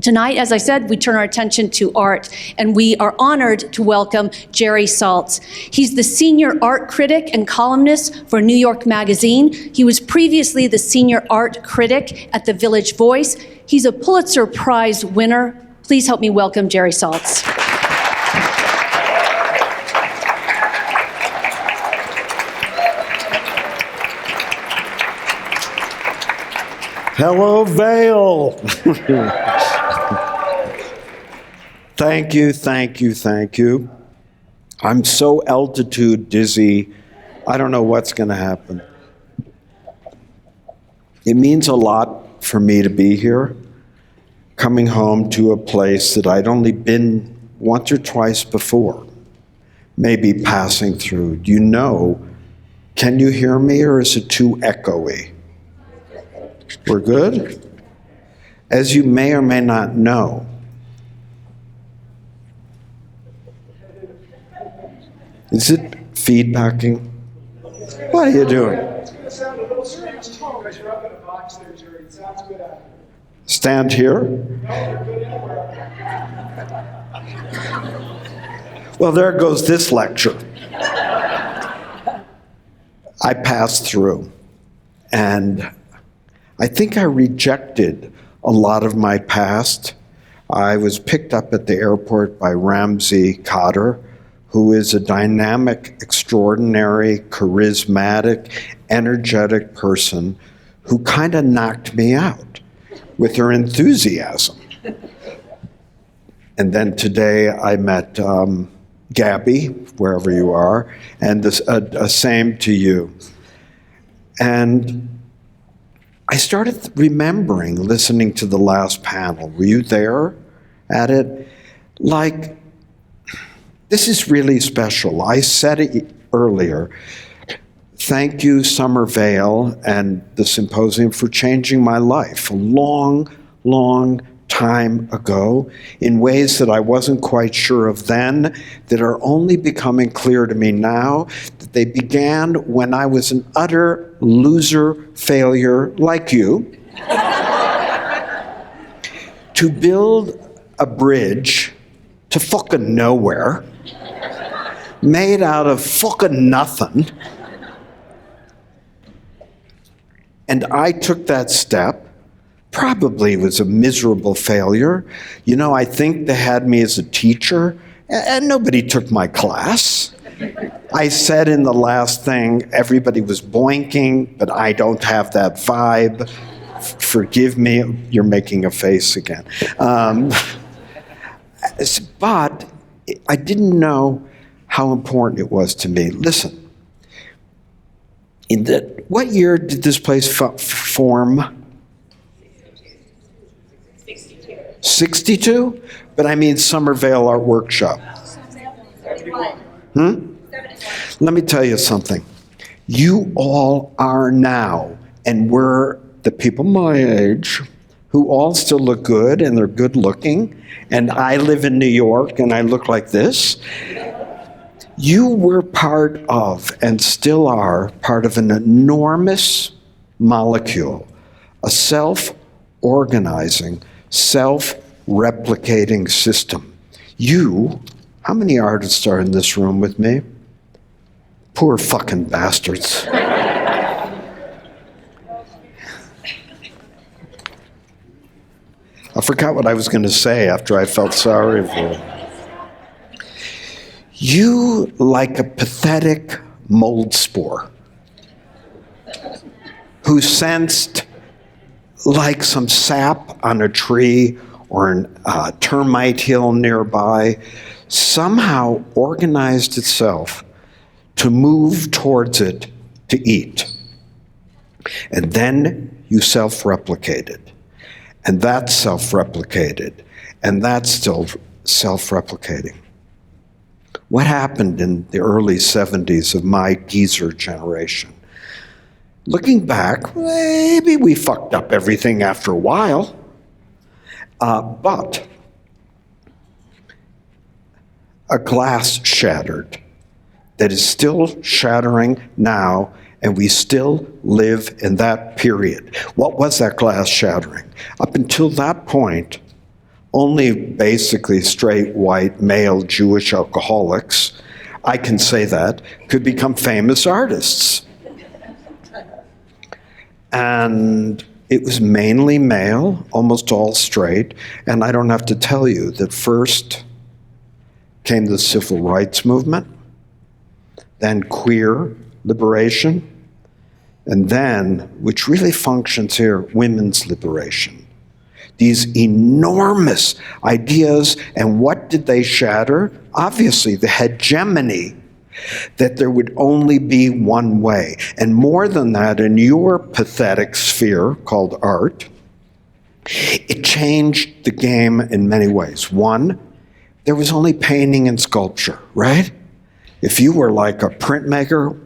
Tonight, as I said, we turn our attention to art, and we are honored to welcome Jerry Saltz. He's the senior art critic and columnist for New York Magazine. He was previously the senior art critic at the Village Voice. He's a Pulitzer-Prize winner. Please help me welcome Jerry Saltz. Hello, Vail. Thank you, thank you, thank you. I'm so altitude dizzy. I don't know what's going to happen. It means a lot for me to be here, coming home to a place that I'd only been once or twice before, maybe passing through. Do you know, can you hear me, or is it too echoey? We're good? As you may or may not know, is it feedbacking? What are you doing? Stand here? Well, there goes this lecture. I passed through, and I think I rejected a lot of my past. I was picked up at the airport by Ramsey Cotter, who is a dynamic, extraordinary, charismatic, energetic person who kind of knocked me out with her enthusiasm. And then today I met Gabby, wherever you are, and the same to you. And I started remembering listening to the last panel. Were you there at it? Like, this is really special. I said it earlier. Thank you, Summer Vail and the symposium, for changing my life a long, long time ago in ways that I wasn't quite sure of then, that are only becoming clear to me now, that they began when I was an utter loser failure like you, to build a bridge to fucking nowhere, made out of fucking nothing. And I took that step. Probably was a miserable failure. You know, I think they had me as a teacher, and nobody took my class. I said in the last thing, everybody was boinking, but I don't have that vibe. Forgive me, you're making a face again. But I didn't know how important it was to me. Listen, what year did this place form? 62? But I mean Summer Vail Art Workshop. 71. Let me tell you something. You all are now, and we're the people my age, who all still look good, and they're good looking, and I live in New York, and I look like this. You were part of, and still are, part of an enormous molecule, a self-organizing, self-replicating system. You, how many artists are in this room with me? Poor fucking bastards. I forgot what I was going to say after I felt sorry for it. You, like a pathetic mold spore, who sensed like some sap on a tree or a termite hill nearby, somehow organized itself to move towards it to eat. And then you self-replicated. And that's self-replicated. And that's still self-replicating. What happened in the early 70s of my geezer generation? Looking back, maybe we fucked up everything after a while. But a glass shattered that is still shattering now, and we still live in that period. What was that glass shattering? Up until that point, only basically straight, white, male Jewish alcoholics, I can say that, could become famous artists. And it was mainly male, almost all straight, and I don't have to tell you that first came the civil rights movement, then queer liberation, and then, which really functions here, women's liberation. These enormous ideas, and what did they shatter? Obviously, the hegemony that there would only be one way. And more than that, in your pathetic sphere called art, it changed the game in many ways. One, there was only painting and sculpture, right? If you were like a printmaker,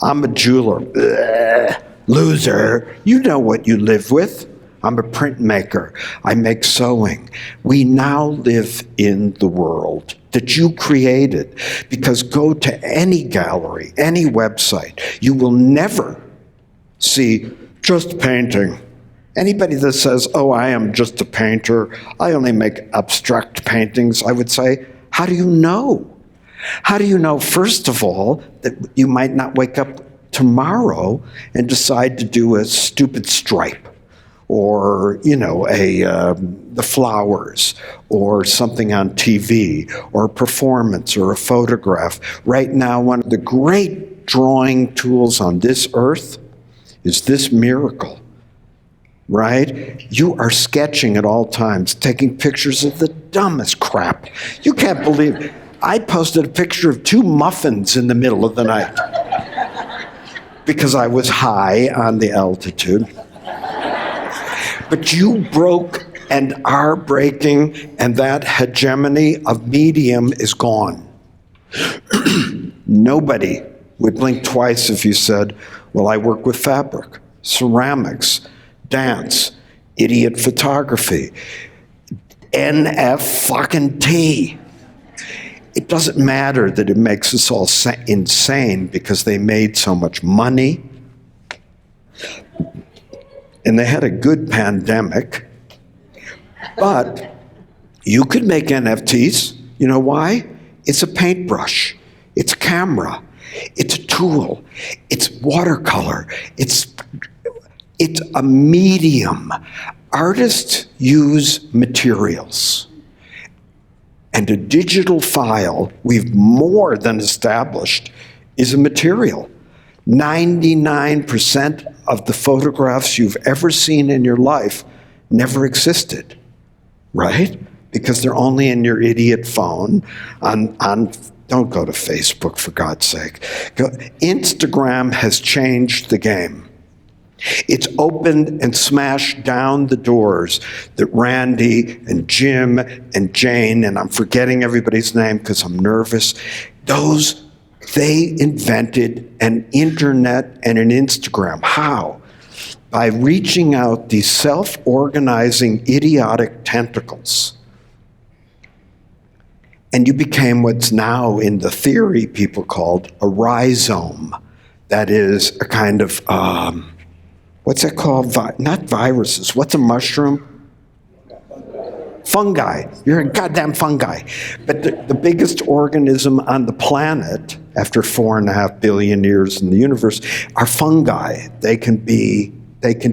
I'm a jeweler, bleh, loser. You know what you live with. I'm a printmaker. I make sewing. We now live in the world that you created, because go to any gallery, any website, you will never see just painting. Anybody that says, oh, I am just a painter, I only make abstract paintings, I would say, how do you know? How do you know, first of all, that you might not wake up tomorrow and decide to do a stupid stripe, or, you know, the flowers, or something on TV, or a performance, or a photograph. Right now, one of the great drawing tools on this earth is this miracle, right? You are sketching at all times, taking pictures of the dumbest crap. You can't believe it. I posted a picture of 2 muffins in the middle of the night because I was high on the altitude. But you broke and are breaking, and that hegemony of medium is gone. Nobody would blink twice if you said, well, I work with fabric, ceramics, dance, idiot photography, NF fucking T. It doesn't matter that it makes us all insane because they made so much money. And they had a good pandemic. But you could make NFTs. You know why? It's a paintbrush. It's a camera. It's a tool. It's watercolor. It's a medium. Artists use materials. And a digital file, we've more than established, is a material. 99% of the photographs you've ever seen in your life never existed, right? Because they're only in your idiot phone. Don't go to Facebook, for God's sake. Instagram has changed the game. It's opened and smashed down the doors that Randy and Jim and Jane, and I'm forgetting everybody's name because I'm nervous, they invented an internet and an Instagram. How? By reaching out these self-organizing idiotic tentacles. And you became what's now in the theory people called a rhizome. That is a kind of, what's it called? Not viruses. What's a mushroom? Fungi. You're a goddamn fungi. But the biggest organism on the planet, after 4.5 billion years in the universe, are fungi. They can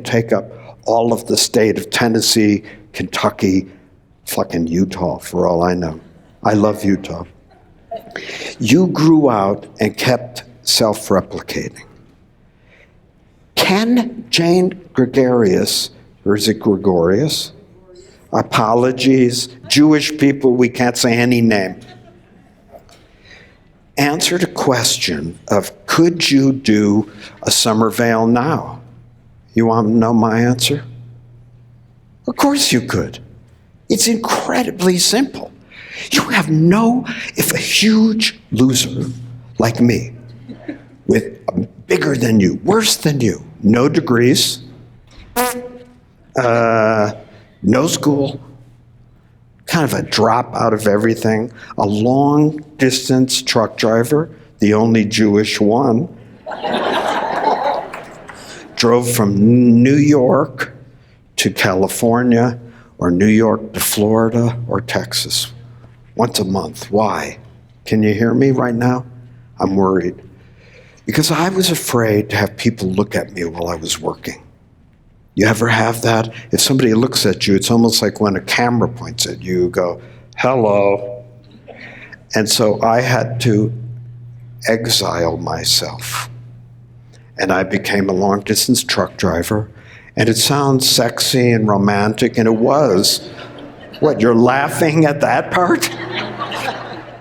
take up all of the state of Tennessee, Kentucky, fucking Utah, for all I know. I love Utah. You grew out and kept self-replicating. Can Jane Gregarious, or is it Gregorius? Apologies, Jewish people, we can't say any name. Answer the question of, could you do a summer Vail now? You want to know my answer? Of course you could. It's incredibly simple. You have if a huge loser like me, with bigger than you, worse than you, no degrees, no school, kind of a drop out of everything, a long-distance truck driver, the only Jewish one, drove from New York to California or New York to Florida or Texas once a month. Why? Can you hear me right now? I'm worried. Because I was afraid to have people look at me while I was working. You ever have that? If somebody looks at you, it's almost like when a camera points at you, you go, hello. And so I had to exile myself. And I became a long-distance truck driver. And it sounds sexy and romantic, and it was. What, you're laughing at that part?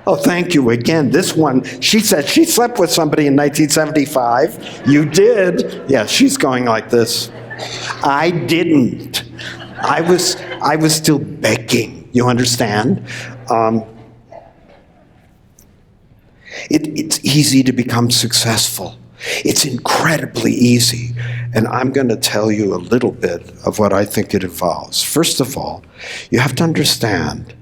Oh, thank you again. This one, she said she slept with somebody in 1975. You did. Yeah, she's going like this. I didn't. I was still begging. You understand? It's easy to become successful. It's incredibly easy. And I'm going to tell you a little bit of what I think it involves. First of all, you have to understand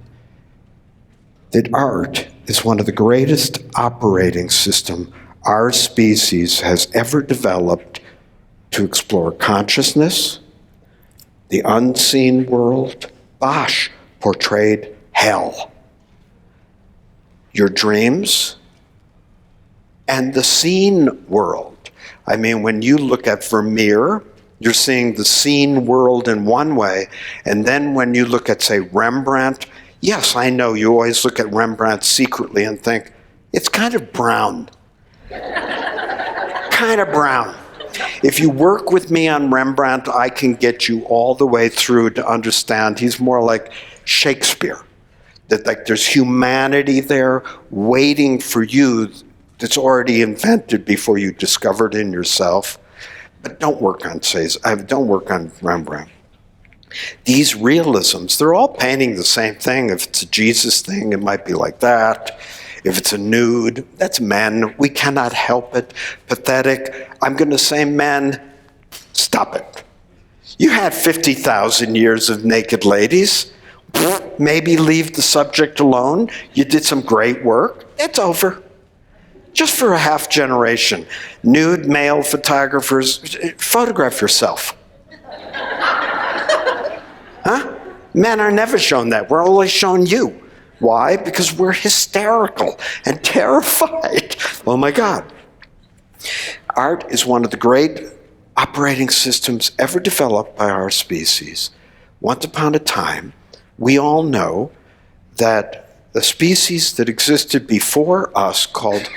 that art is one of the greatest operating systems our species has ever developed to explore consciousness, the unseen world. Bosch portrayed hell, your dreams, and the seen world. I mean, when you look at Vermeer, you're seeing the seen world in one way, and then when you look at, say, Rembrandt, yes, I know you always look at Rembrandt secretly and think, it's kind of brown. Kind of brown. If you work with me on Rembrandt, I can get you all the way through to understand he's more like Shakespeare. That like there's humanity there waiting for you that's already invented before you discover it in yourself. But don't work on Rembrandt. These realisms, they're all painting the same thing. If it's a Jesus thing, it might be like that. If it's a nude, that's men. We cannot help it. Pathetic. I'm going to say men, stop it. You had 50,000 years of naked ladies. Maybe leave the subject alone. You did some great work. It's over. Just for a half generation. Nude male photographers, photograph yourself. Huh? Men are never shown that. We're always shown you. Why? Because we're hysterical and terrified. Oh my God. Art is one of the great operating systems ever developed by our species. Once upon a time, we all know that the species that existed before us called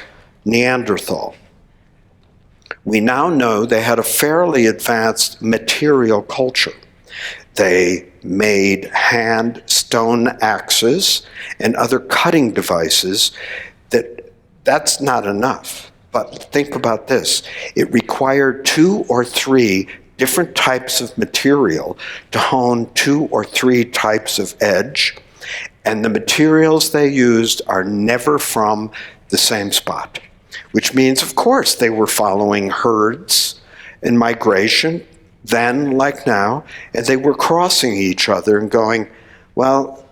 Neanderthal. We now know they had a fairly advanced material culture. They made hand stone axes and other cutting devices. That's not enough. But think about this. It required 2 or 3 different types of material to hone 2 or 3 types of edge. And the materials they used are never from the same spot. Which means, of course, they were following herds in migration, then like now, and they were crossing each other and going, well,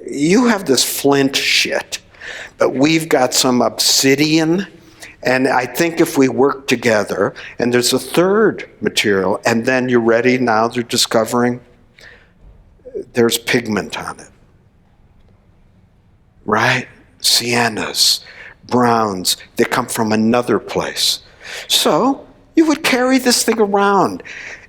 you have this flint shit, but we've got some obsidian, and I think if we work together, and there's a third material, and then you're ready, now they're discovering there's pigment on it, right? Siennas, browns, they come from another place. So you would carry this thing around.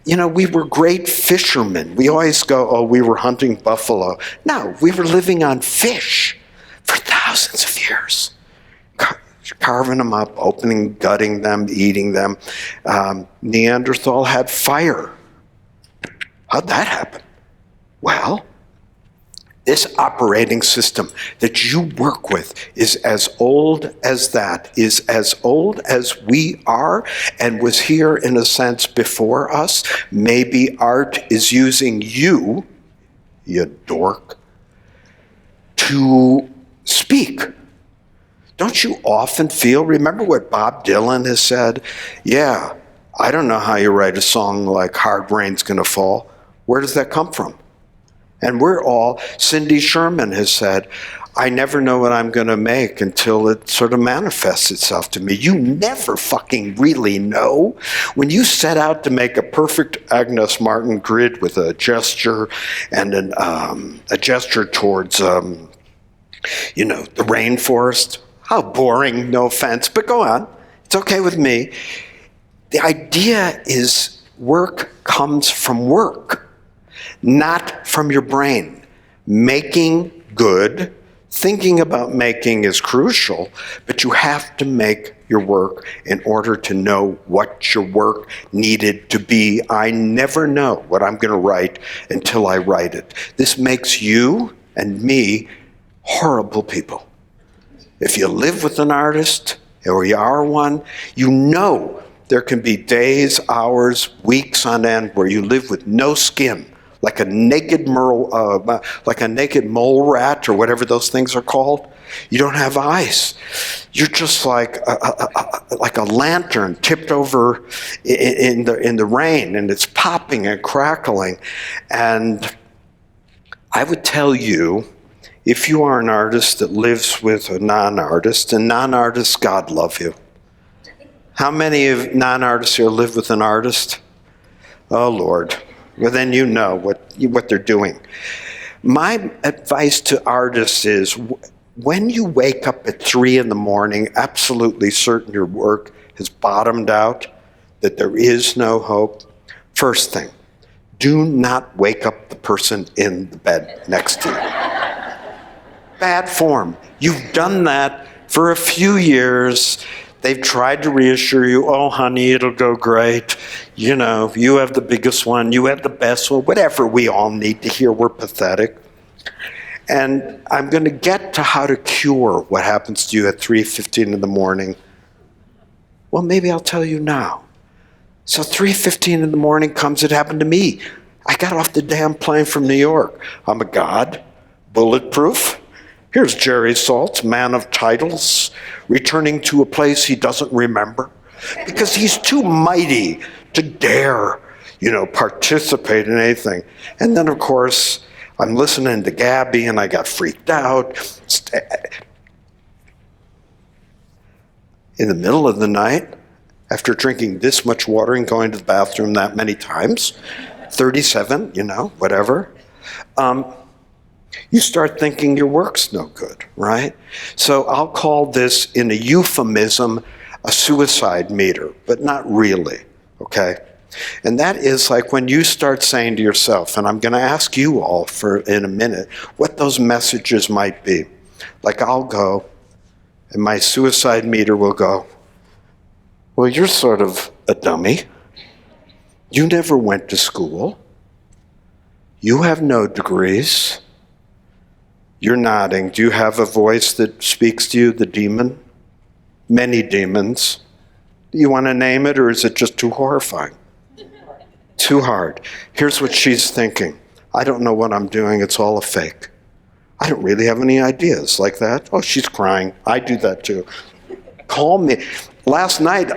You know, we were great fishermen. We always go, oh, we were hunting buffalo. No, we were living on fish for thousands of years. Carving them up, opening, gutting them, eating them. Neanderthal had fire. How'd that happen? Well, this operating system that you work with is as old as that, is as old as we are, and was here in a sense before us. Maybe art is using you, you dork, to speak. Don't you often feel, remember what Bob Dylan has said? Yeah, I don't know how you write a song like Hard Rain's Gonna Fall. Where does that come from? And we're all, Cindy Sherman has said, I never know what I'm going to make until it sort of manifests itself to me. You never fucking really know. When you set out to make a perfect Agnes Martin grid with a gesture and a gesture towards, the rainforest, how boring, no offense, but go on. It's okay with me. The idea is work comes from work, not from your brain. Making good, thinking about making is crucial, but you have to make your work in order to know what your work needed to be. I never know what I'm going to write until I write it. This makes you and me horrible people. If you live with an artist, or you are one, you know there can be days, hours, weeks on end where you live with no skin, like a naked mole rat, or whatever those things are called. You don't have eyes. You're just like a lantern tipped over in the rain, and it's popping and crackling. And I would tell you, if you are an artist that lives with a non-artist, and non-artists, God love you. How many of non-artists here live with an artist? Oh, Lord. Well, then you know what they're doing. My advice to artists is, when you wake up at 3 a.m, absolutely certain your work has bottomed out, that there is no hope, first thing, do not wake up the person in the bed next to you. Bad form. You've done that for a few years. They've tried to reassure you, oh, honey, it'll go great. You know, you have the biggest one, you have the best one, whatever we all need to hear, we're pathetic. And I'm going to get to how to cure what happens to you at 3:15 in the morning. Well, maybe I'll tell you now. So 3:15 in the morning comes, it happened to me. I got off the damn plane from New York. I'm a god, bulletproof. Here's Jerry Saltz, man of titles, returning to a place he doesn't remember because he's too mighty to dare, participate in anything. And then, of course, I'm listening to Gabby and I got freaked out. In the middle of the night, after drinking this much water and going to the bathroom that many times, 37, whatever, you start thinking your work's no good, right? So I'll call this, in a euphemism, a suicide meter, but not really, okay? And that is like when you start saying to yourself, and I'm going to ask you all in a minute, what those messages might be. Like I'll go, and my suicide meter will go, well, you're sort of a dummy. You never went to school. You have no degrees. You're nodding. Do you have a voice that speaks to you, the demon? Many demons. Do you want to name it, or is it just too horrifying? Too hard. Here's what she's thinking. I don't know what I'm doing. It's all a fake. I don't really have any ideas like that. Oh, she's crying. I do that too. Call me. Last night,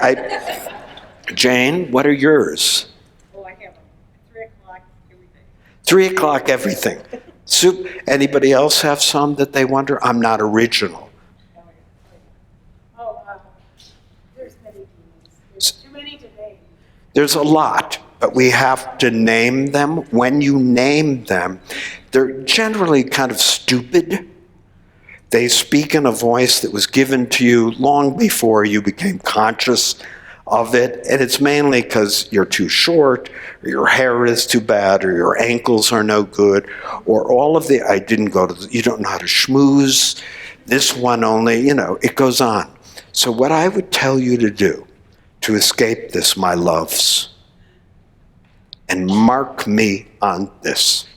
Jane, what are yours? Oh, I have them. 3 o'clock, everything. 3 o'clock, everything. Soup. Anybody else have some that they wonder? I'm not original. There's many demons. There's too many to name. There's a lot, but we have to name them. When you name them, they're generally kind of stupid. They speak in a voice that was given to you long before you became conscious of it, and it's mainly because you're too short, or your hair is too bad, or your ankles are no good, or all of you don't know how to schmooze, this one only, it goes on. So what I would tell you to do to escape this, my loves, and mark me on this,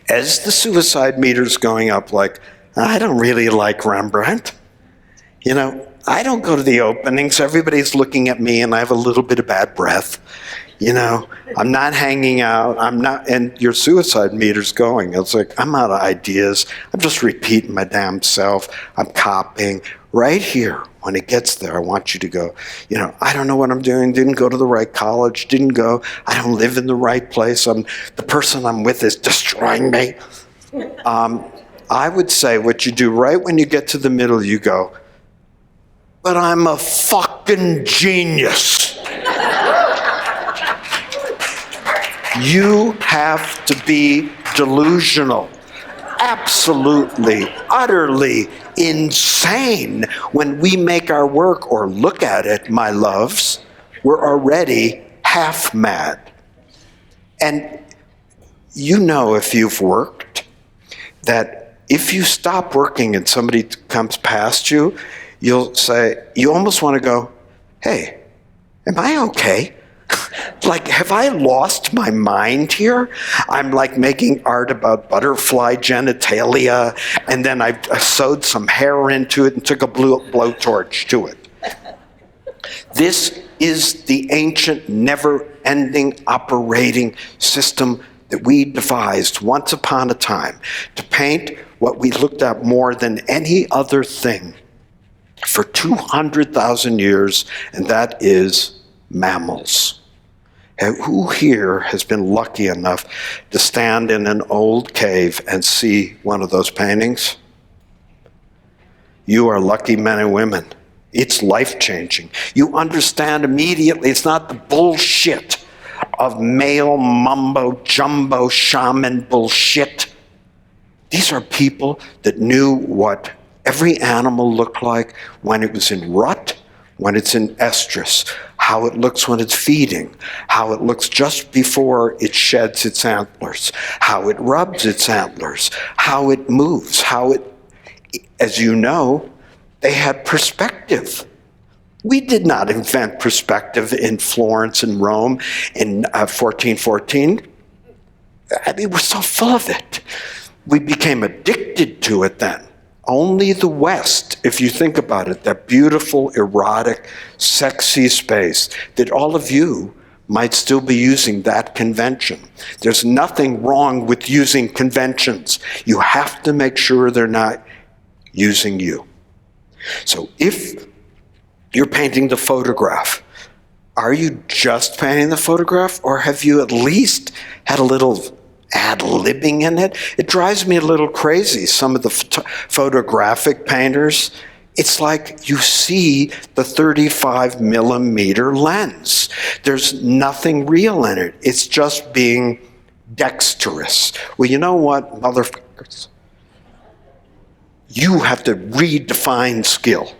as the suicide meter's going up, like, I don't really like Rembrandt, I don't go to the openings. Everybody's looking at me and I have a little bit of bad breath. I'm not hanging out. And your suicide meter's going. It's like, I'm out of ideas. I'm just repeating my damn self. I'm copying. Right here, when it gets there, I want you to go, I don't know what I'm doing. Didn't go to the right college. I don't live in the right place. The person I'm with is destroying me. I would say what you do right when you get to the middle, you go, but I'm a fucking genius. You have to be delusional, absolutely, utterly insane. When we make our work or look at it, my loves, we're already half mad. And you know, if you've worked, that if you stop working and somebody comes past you, you'll say, you almost want to go, hey, am I okay? Like, have I lost my mind here? I'm like making art about butterfly genitalia, and then I sewed some hair into it and took a blowtorch to it. This is the ancient, never-ending operating system that we devised once upon a time to paint what we looked at more than any other thing for 200,000 years, and that is mammals. And who here has been lucky enough to stand in an old cave and see one of those paintings? You are lucky men and women. It's life-changing. You understand immediately it's not the bullshit of male mumbo-jumbo shaman bullshit. These are people that knew what every animal looked like when it was in rut, when it's in estrus, how it looks when it's feeding, how it looks just before it sheds its antlers, how it rubs its antlers, how it moves, how it, as you know, they had perspective. We did not invent perspective in Florence and Rome in 1414. I mean, we're so full of it. We became addicted to it then. Only the West, if you think about it, that beautiful, erotic, sexy space, that all of you might still be using that convention. There's nothing wrong with using conventions. You have to make sure they're not using you. So if you're painting the photograph, are you just painting the photograph, or have you at least had a little ad-libbing in it? It drives me a little crazy, some of the photographic painters. It's like you see the 35 millimeter lens. There's nothing real in it. It's just being dexterous. Well, you know what, motherfuckers? You have to redefine skill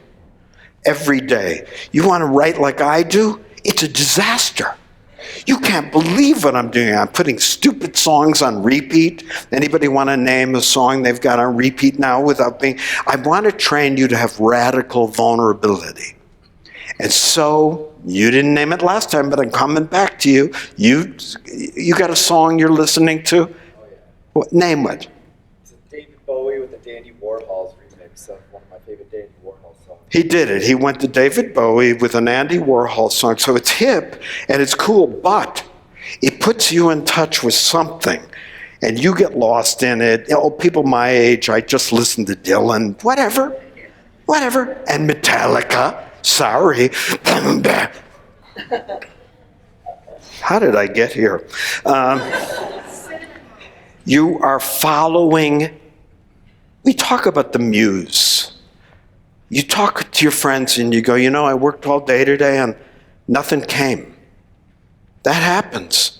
every day. You want to write like I do? It's a disaster. You can't believe what I'm doing. I'm putting stupid songs on repeat. Anybody want to name a song they've got on repeat now without being? I want to train you to have radical vulnerability. And so, you didn't name it last time, but I'm coming back to you. You got a song you're listening to? Oh, yeah. What, name it. It's a David Bowie with the Dandy Warhols remix of one of my favorite Dandy Warhol songs. He did it. He went to David Bowie with an Andy Warhol song. So it's hip and it's cool, but it puts you in touch with something and you get lost in it. You know, people my age, I just listen to Dylan, whatever. And Metallica, sorry. How did I get here? You are following, we talk about the muse. You talk to your friends and you go, you know, I worked all day today and nothing came. That happens.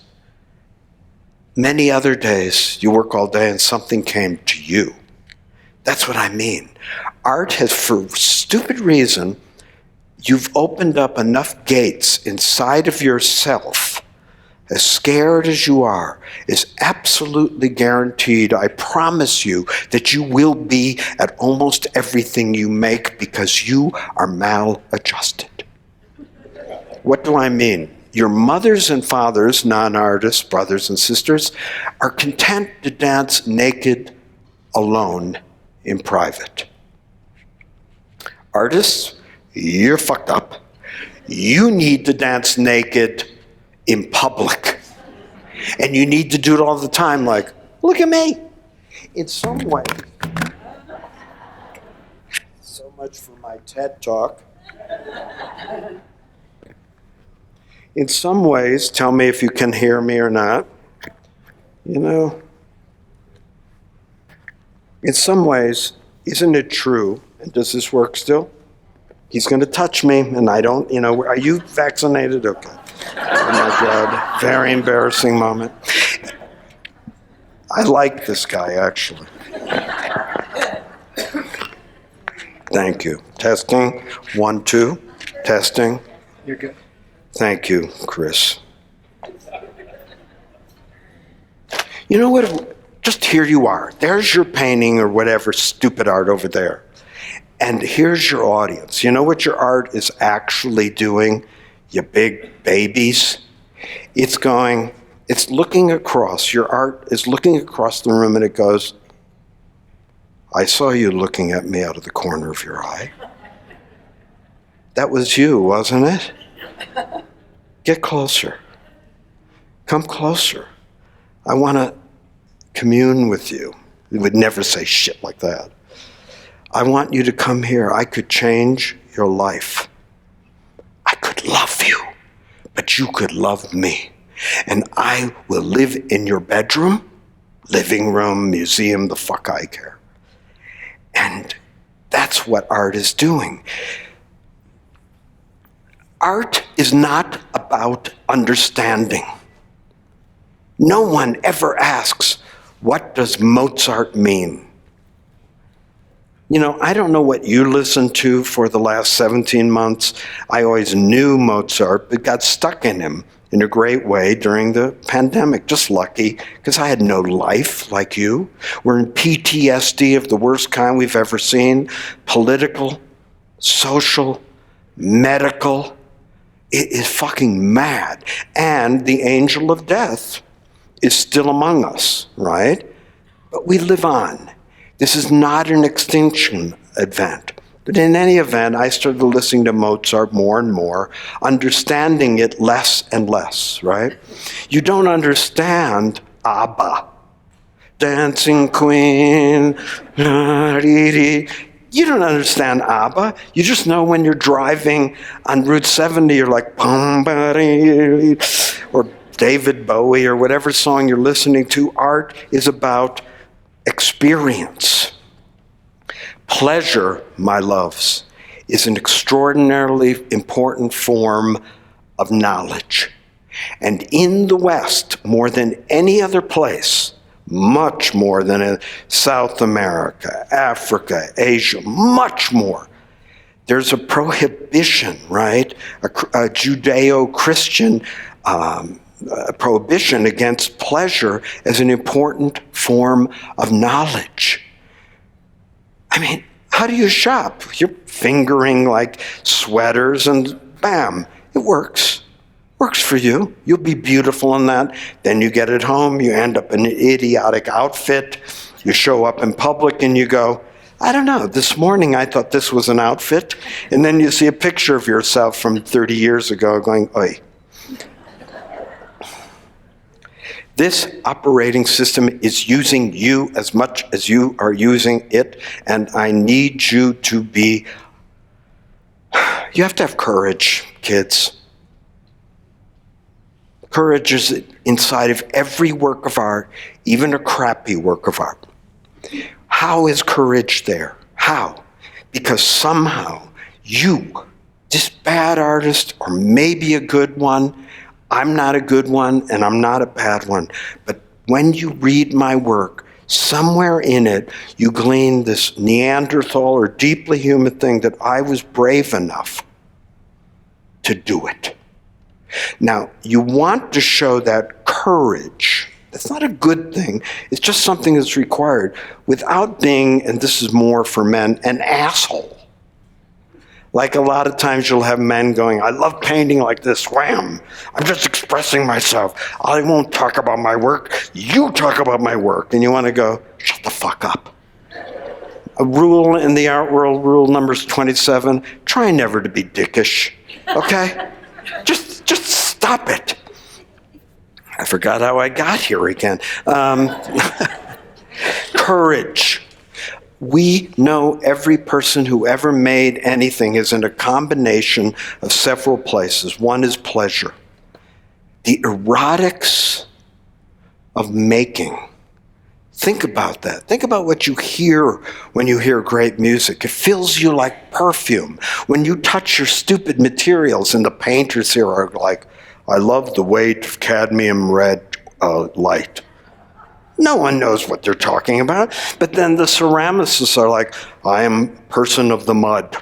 Many other days you work all day and something came to you. That's what I mean. Art has, for stupid reason, you've opened up enough gates inside of yourself. As scared as you are, is absolutely guaranteed, I promise you, that you will be at almost everything you make because you are maladjusted. What do I mean? Your mothers and fathers, non-artists, brothers and sisters, are content to dance naked, alone, in private. Artists, you're fucked up. You need to dance naked in public. And you need to do it all the time, like, look at me. In some way, so much for my TED Talk. In some ways, tell me if you can hear me or not, you know, In some ways, isn't it true, and does this work still? He's going to touch me, and I don't, are you vaccinated? Okay. Oh my God, very embarrassing moment. I like this guy, actually. Thank you. Testing, 1, 2, testing. You're good. Thank you, Chris. You know what? Just here you are. There's your painting or whatever stupid art over there. And here's your audience. You know what your art is actually doing, you big babies? It's looking across. Your art is looking across the room and it goes, I saw you looking at me out of the corner of your eye. That was you, wasn't it? Get closer. Come closer. I want to commune with you. We would never say shit like that. I want you to come here. I could change your life. I could love you, but you could love me. And I will live in your bedroom, living room, museum, the fuck I care. And that's what art is doing. Art is not about understanding. No one ever asks, what does Mozart mean? I don't know what you listened to for the last 17 months. I always knew Mozart, but got stuck in him in a great way during the pandemic. Just lucky, because I had no life like you. We're in PTSD of the worst kind we've ever seen. Political, social, medical. It is fucking mad. And the angel of death is still among us, right? But we live on. This is not an extinction event. But in any event, I started listening to Mozart more and more, understanding it less and less, right? You don't understand ABBA, Dancing Queen, you don't understand ABBA. You just know when you're driving on Route 70, you're like, or David Bowie or whatever song you're listening to. Art is about experience. Pleasure, my loves, is an extraordinarily important form of knowledge. And in the West, more than any other place, much more than in South America, Africa, Asia, much more, there's a prohibition, right? A Judeo-Christian prohibition against pleasure as an important form of knowledge. I mean, how do you shop? You're fingering like sweaters and bam, it works. Works for you. You'll be beautiful in that. Then you get it home, you end up in an idiotic outfit. You show up in public and you go, I don't know, this morning I thought this was an outfit. And then you see a picture of yourself from 30 years ago going, oi. This operating system is using you as much as you are using it, and I need you to be, you have to have courage, kids. Courage is inside of every work of art, even a crappy work of art. How is courage there? How? Because somehow you, this bad artist, or maybe a good one, I'm not a good one and I'm not a bad one, but when you read my work, somewhere in it, you glean this Neanderthal or deeply human thing that I was brave enough to do it. Now, you want to show that courage. That's not a good thing. It's just something that's required without being, and this is more for men, an asshole. Like a lot of times you'll have men going, I love painting like this, wham. I'm just expressing myself. I won't talk about my work. You talk about my work. And you want to go, shut the fuck up. A rule in the art world, rule number 27, try never to be dickish, okay? Just stop it. I forgot how I got here again. Courage. We know every person who ever made anything is in a combination of several places. One is pleasure. The erotics of making Think about that. Think about what you hear when you hear great music. It fills you like perfume. When you touch your stupid materials, and the painters here are like, I love the weight of cadmium red light. No one knows what they're talking about. But then the ceramicists are like, I am person of the mud.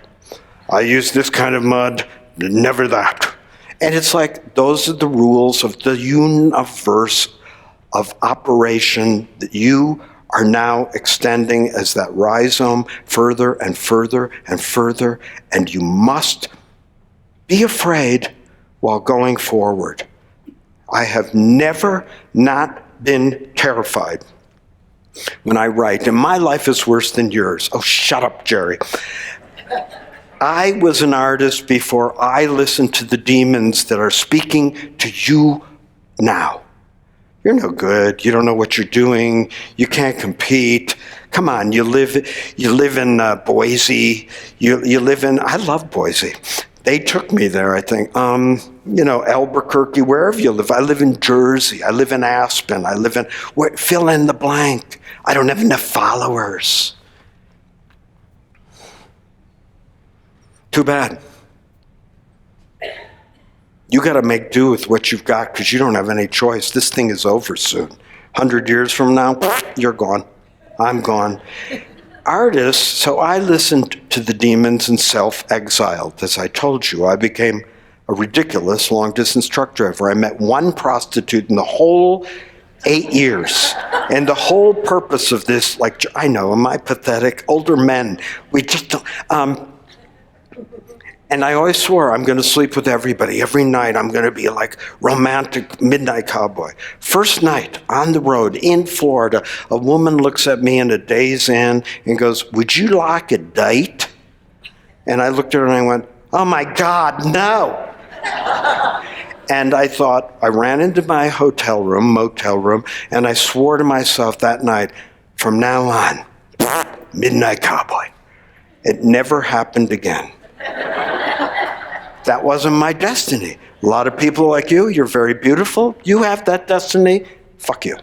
I use this kind of mud, never that. And it's like, those are the rules of the universe of operation that you are now extending as that rhizome further and further and further. And you must be afraid while going forward. I have never not been terrified when I write, and my life is worse than yours. Oh, shut up, Jerry. I was an artist before I listened to the demons that are speaking to you now. You're no good. You don't know what you're doing. You can't compete. Come on, you live in Boise. You live in, I love Boise. They took me there, I think. Albuquerque, wherever you live. I live in Jersey. I live in Aspen. I live in, fill in the blank. I don't have enough followers. Too bad. You got to make do with what you've got because you don't have any choice. This thing is over soon. 100 years from now, you're gone. I'm gone. Artists, so I listened to the demons and self-exiled. As I told you, I became a ridiculous long-distance truck driver. I met one prostitute in the whole 8 years. And the whole purpose of this, like, I know, am I pathetic? Older men, we just don't, and I always swore I'm going to sleep with everybody. Every night I'm going to be like romantic midnight cowboy. First night on the road in Florida, a woman looks at me in a Days Inn and goes, "Would you like a date?" And I looked at her and I went, "Oh my God, no." And I thought, I ran into my motel room, and I swore to myself that night, from now on, midnight cowboy. It never happened again. That wasn't my destiny. A lot of people like you, you're very beautiful. You have that destiny. Fuck you.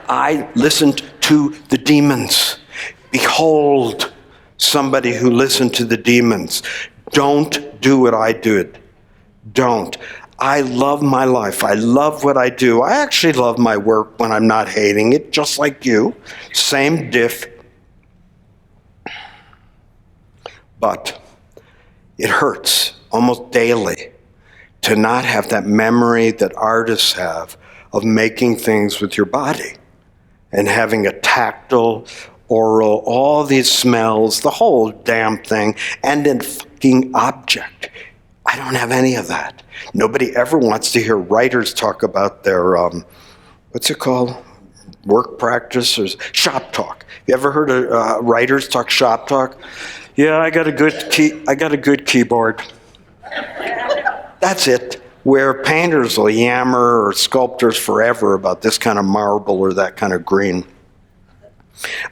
I listened to the demons. Behold, somebody who listened to the demons. Don't do what I did. Don't. I love my life. I love what I do. I actually love my work when I'm not hating it, just like you. Same diff. But it hurts almost daily to not have that memory that artists have of making things with your body and having a tactile, oral, all these smells, the whole damn thing, and a fucking object. I don't have any of that. Nobody ever wants to hear writers talk about their, what's it called? Work practice or shop talk. You ever heard of writers talk shop talk? Yeah, I got a good keyboard. That's it. Where painters will yammer or sculptors forever about this kind of marble or that kind of green.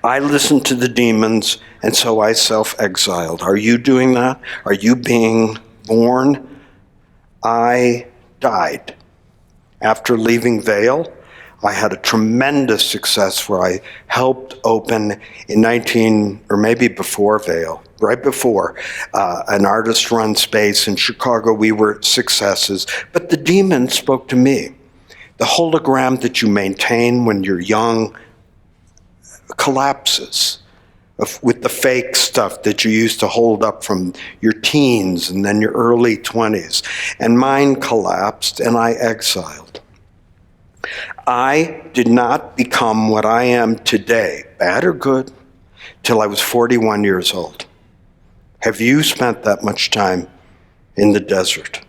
I listened to the demons, and so I self-exiled. Are you doing that? Are you being born? I died. After leaving Vail, I had a tremendous success where I helped open or maybe before Vail, right before, an artist-run space in Chicago. We were successes, but the demons spoke to me. The hologram that you maintain when you're young collapses with the fake stuff that you used to hold up from your teens and then your early 20s. And mine collapsed and I exiled. I did not become what I am today, bad or good, till I was 41 years old. Have you spent that much time in the desert?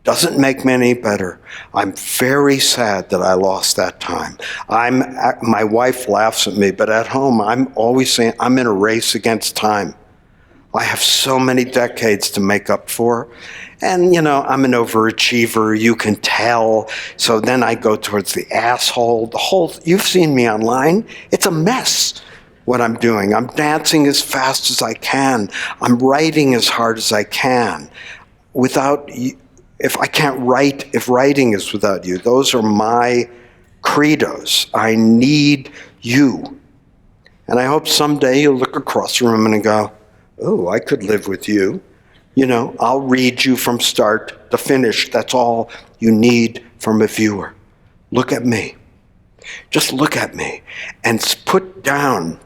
Doesn't make me any better. I'm very sad that I lost that time. My wife laughs at me, but at home I'm always saying I'm in a race against time. I have so many decades to make up for. And, I'm an overachiever, you can tell. So then I go towards the asshole. You've seen me online. It's a mess, what I'm doing. I'm dancing as fast as I can. I'm writing as hard as I can. If I can't write, if writing is without you, those are my credos. I need you. And I hope someday you'll look across the room and go, oh, I could live with you. You know, I'll read you from start to finish. That's all you need from a viewer. Look at me. Just look at me and put down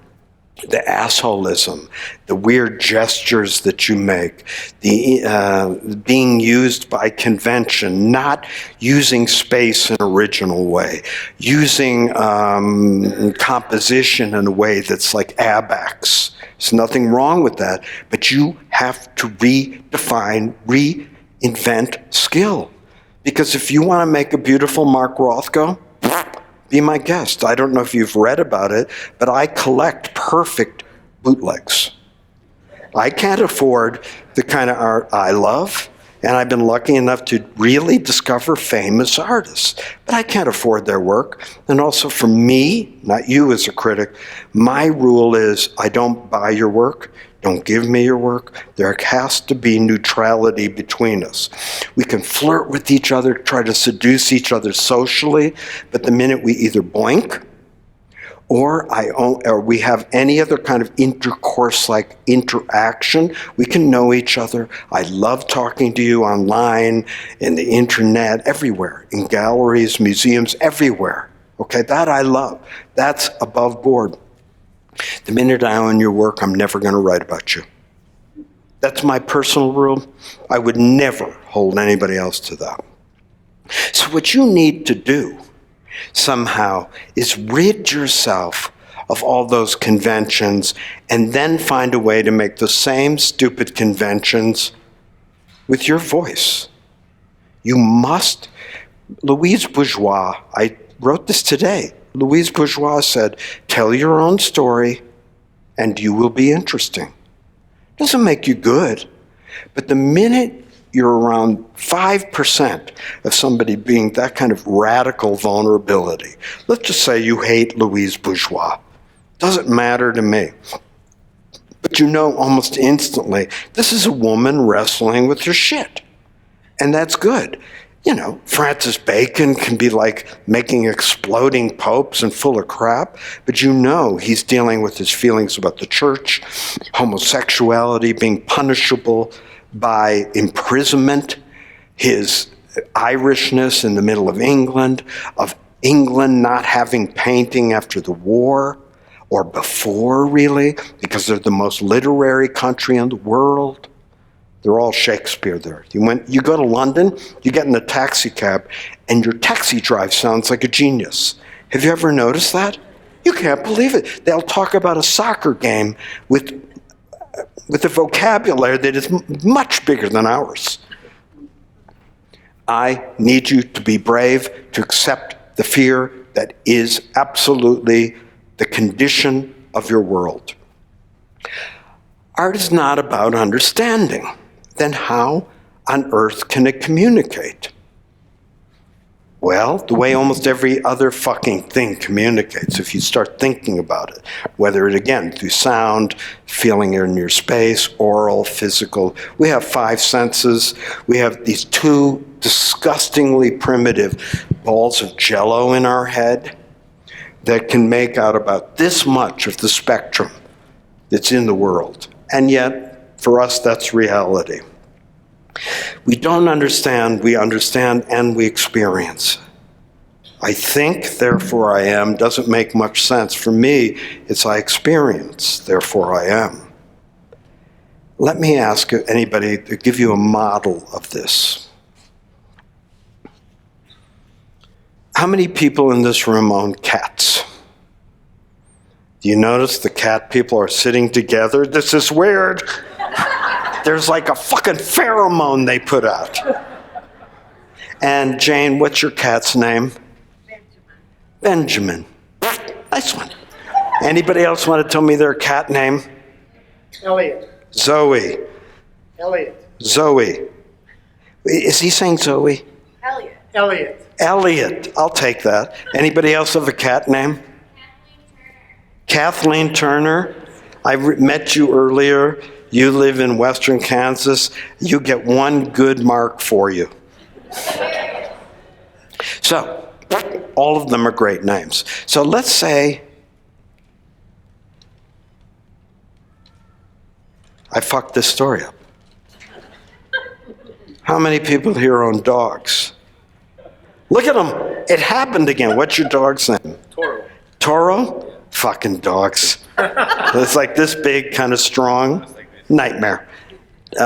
the assholism, the weird gestures that you make, the being used by convention, not using space in an original way, using composition in a way that's like abax. There's nothing wrong with that, but you have to redefine, reinvent skill. Because if you want to make a beautiful Mark Rothko, be my guest. I don't know if you've read about it, but I collect perfect bootlegs. I can't afford the kind of art I love, and I've been lucky enough to really discover famous artists. But I can't afford their work. And also for me, not you as a critic, my rule is I don't buy your work. Don't give me your work. There has to be neutrality between us. We can flirt with each other, try to seduce each other socially, but the minute we either blink or we have any other kind of intercourse-like interaction, we can know each other. I love talking to you online, in the internet, everywhere, in galleries, museums, everywhere. Okay, that I love. That's above board. The minute I own your work, I'm never going to write about you. That's my personal rule. I would never hold anybody else to that. So what you need to do somehow is rid yourself of all those conventions and then find a way to make the same stupid conventions with your voice. You must. Louise Bourgeois, I wrote this today. Louise Bourgeois said, tell your own story and you will be interesting. Doesn't make you good, but the minute you're around 5% of somebody being that kind of radical vulnerability, let's just say you hate Louise Bourgeois, doesn't matter to me. But you know almost instantly, this is a woman wrestling with her shit. And that's good. You know, Francis Bacon can be like making exploding popes and full of crap, but you know he's dealing with his feelings about the church, homosexuality being punishable by imprisonment, his Irishness in the middle of England not having painting after the war, or before really, because they're the most literary country in the world. They're all Shakespeare there. You go to London, you get in a taxi cab, and your taxi drive sounds like a genius. Have you ever noticed that? You can't believe it. They'll talk about a soccer game with a vocabulary that is much bigger than ours. I need you to be brave, to accept the fear that is absolutely the condition of your world. Art is not about understanding. Then how on earth can it communicate? Well, the way almost every other fucking thing communicates, if you start thinking about it, whether it, again, through sound, feeling in your space, oral, physical. We have 5 senses. We have these 2 disgustingly primitive balls of Jell-O in our head that can make out about this much of the spectrum that's in the world. And yet, for us, that's reality. We don't understand, we understand, and we experience. I think, therefore I am, doesn't make much sense. For me, it's I experience, therefore I am. Let me ask anybody to give you a model of this. How many people in this room own cats? Do you notice the cat people are sitting together? This is weird. There's like a fucking pheromone they put out. And Jane, what's your cat's name? Benjamin. Nice one. Anybody else want to tell me their cat name? Elliot. Zoe. Elliot. Zoe. Is he saying Zoe? Elliot. Elliot. Elliot. I'll take that. Anybody else have a cat name? Kathleen Turner. I met you earlier. You live in Western Kansas. You get 1 good mark for you. So, all of them are great names. So let's say I fucked this story up. How many people here own dogs? Look at them. It happened again. What's your dog's name? Toro. Toro? Fucking dogs. It's like this big, kind of strong. Nightmare.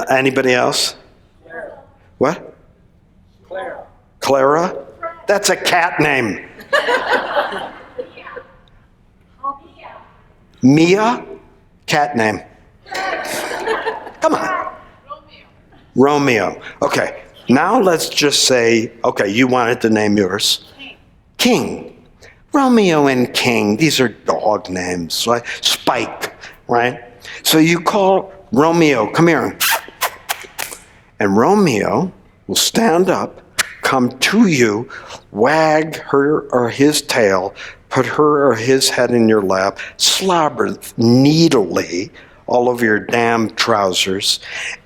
Anybody else? Clara. What? Clara. Clara? That's a cat name. Mia? Cat name. Come on. Romeo. Okay. Now let's just say, okay, you wanted to name yours. King. Romeo and King. These are dog names, right? Spike, right? So you call Romeo, come here. And Romeo will stand up, come to you, wag her or his tail, put her or his head in your lap, slobber needily all over your damn trousers,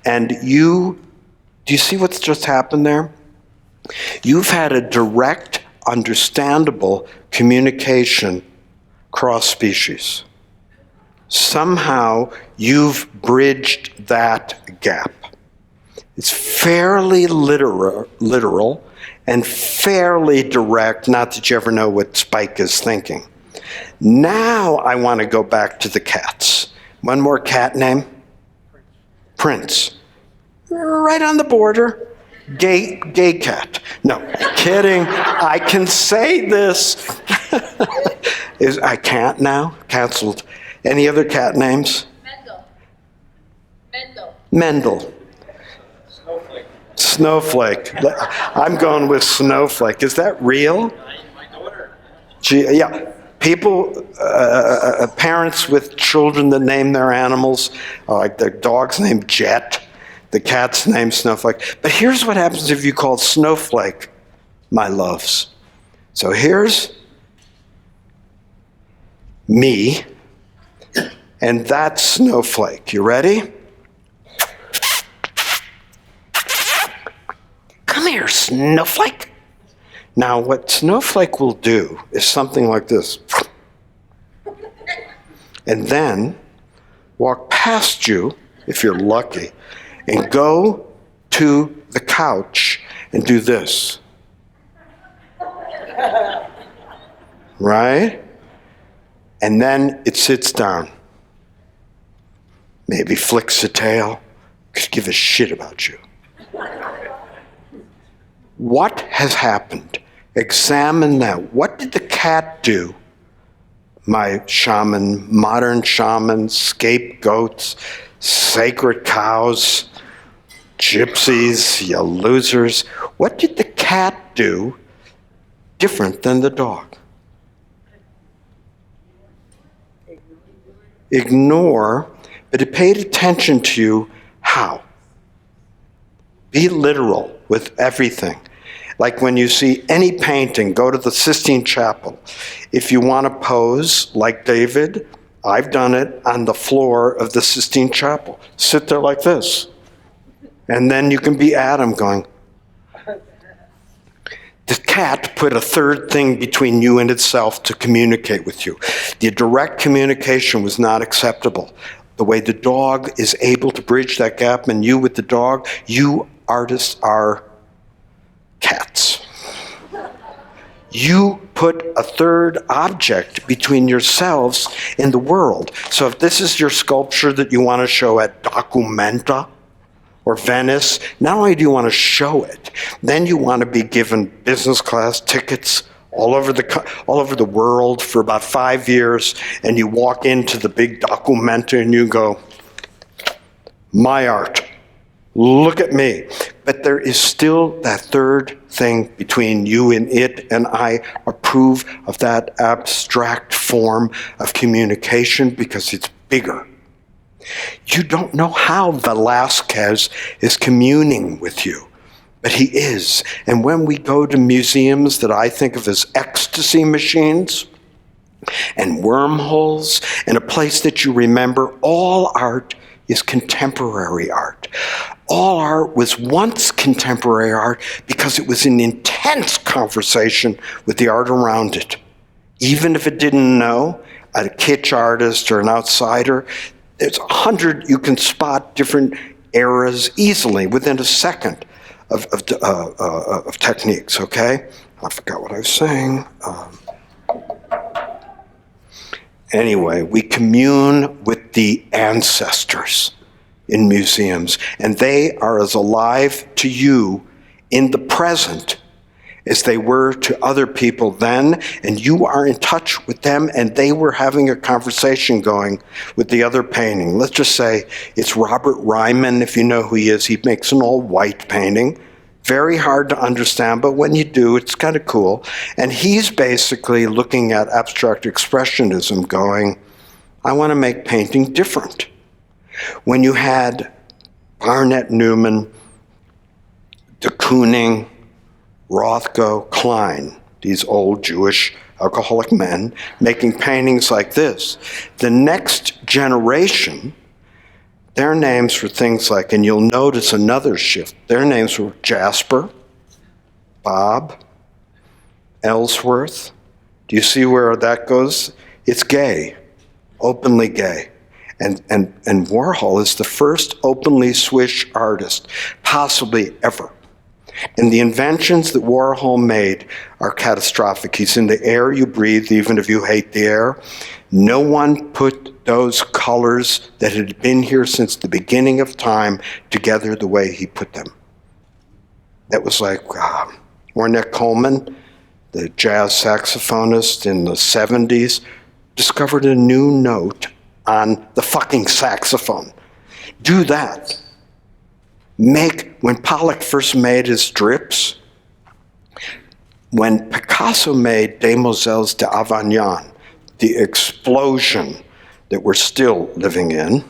and do you see what's just happened there? You've had a direct, understandable communication cross species. Somehow you've bridged that gap. It's fairly literal and fairly direct, not that you ever know what Spike is thinking. Now I want to go back to the cats. One more cat name? Prince. Right on the border. Gay cat. No, kidding. I can say this. I can't now? Canceled. Any other cat names? Mendel. Snowflake. I'm going with Snowflake. Is that real? My daughter. Yeah. People, parents with children that name their animals, like their dog's named Jet, the cat's named Snowflake. But here's what happens if you call Snowflake my loves. So here's me, and that's Snowflake. You ready? Come here, Snowflake. Now, what Snowflake will do is something like this. And then walk past you, if you're lucky, and go to the couch and do this. Right? And then it sits down. Maybe flicks a tail. Could give a shit about you. What has happened? Examine that. What did the cat do? My shaman, modern shamans, scapegoats, sacred cows, gypsies, you losers. What did the cat do different than the dog? Ignore, but it paid attention to you. How? Be literal with everything. Like when you see any painting, go to the Sistine Chapel. If you want to pose like David, I've done it on the floor of the Sistine Chapel. Sit there like this. And then you can be Adam going. The cat put a third thing between you and itself to communicate with you. The direct communication was not acceptable. The way the dog is able to bridge that gap, and you with the dog, you artists are cats. You put a third object between yourselves and the world. So if this is your sculpture that you want to show at Documenta or Venice, not only do you want to show it, then you want to be given business class tickets all over the world for about 5 years, and you walk into the big Documenta and you go, my art. Look at me. But there is still that third thing between you and it, and I approve of that abstract form of communication because it's bigger. You don't know how Velázquez is communing with you, but he is. And when we go to museums that I think of as ecstasy machines and wormholes and a place that you remember, all art is contemporary art. All art was once contemporary art because it was in intense conversation with the art around it. Even if it didn't know, a kitsch artist or an outsider, there's 100, you can spot different eras easily within a second of techniques, okay? I forgot what I was saying. Anyway, we commune with the ancestors in museums, and they are as alive to you in the present as they were to other people then, and you are in touch with them, and they were having a conversation going with the other painting. Let's just say it's Robert Ryman, if you know who he is. He makes an all-white painting. Very hard to understand, but when you do, it's kind of cool. And he's basically looking at abstract expressionism going, I want to make painting different. When you had Barnett Newman, de Kooning, Rothko, Klein, these old Jewish alcoholic men, making paintings like this, the next generation, their names were things like, and you'll notice another shift, their names were Jasper, Bob, Ellsworth. Do you see where that goes? It's gay, openly gay. And Warhol is the first openly swish artist, possibly ever. And the inventions that Warhol made are catastrophic. He's in the air you breathe, even if you hate the air. No one put those colors that had been here since the beginning of time together the way he put them. That was like Ornette Coleman, the jazz saxophonist in the 70s, discovered a new note on the fucking saxophone. Do that. When Pollock first made his strips, when Picasso made Demoiselles d'Avignon, the explosion that we're still living in,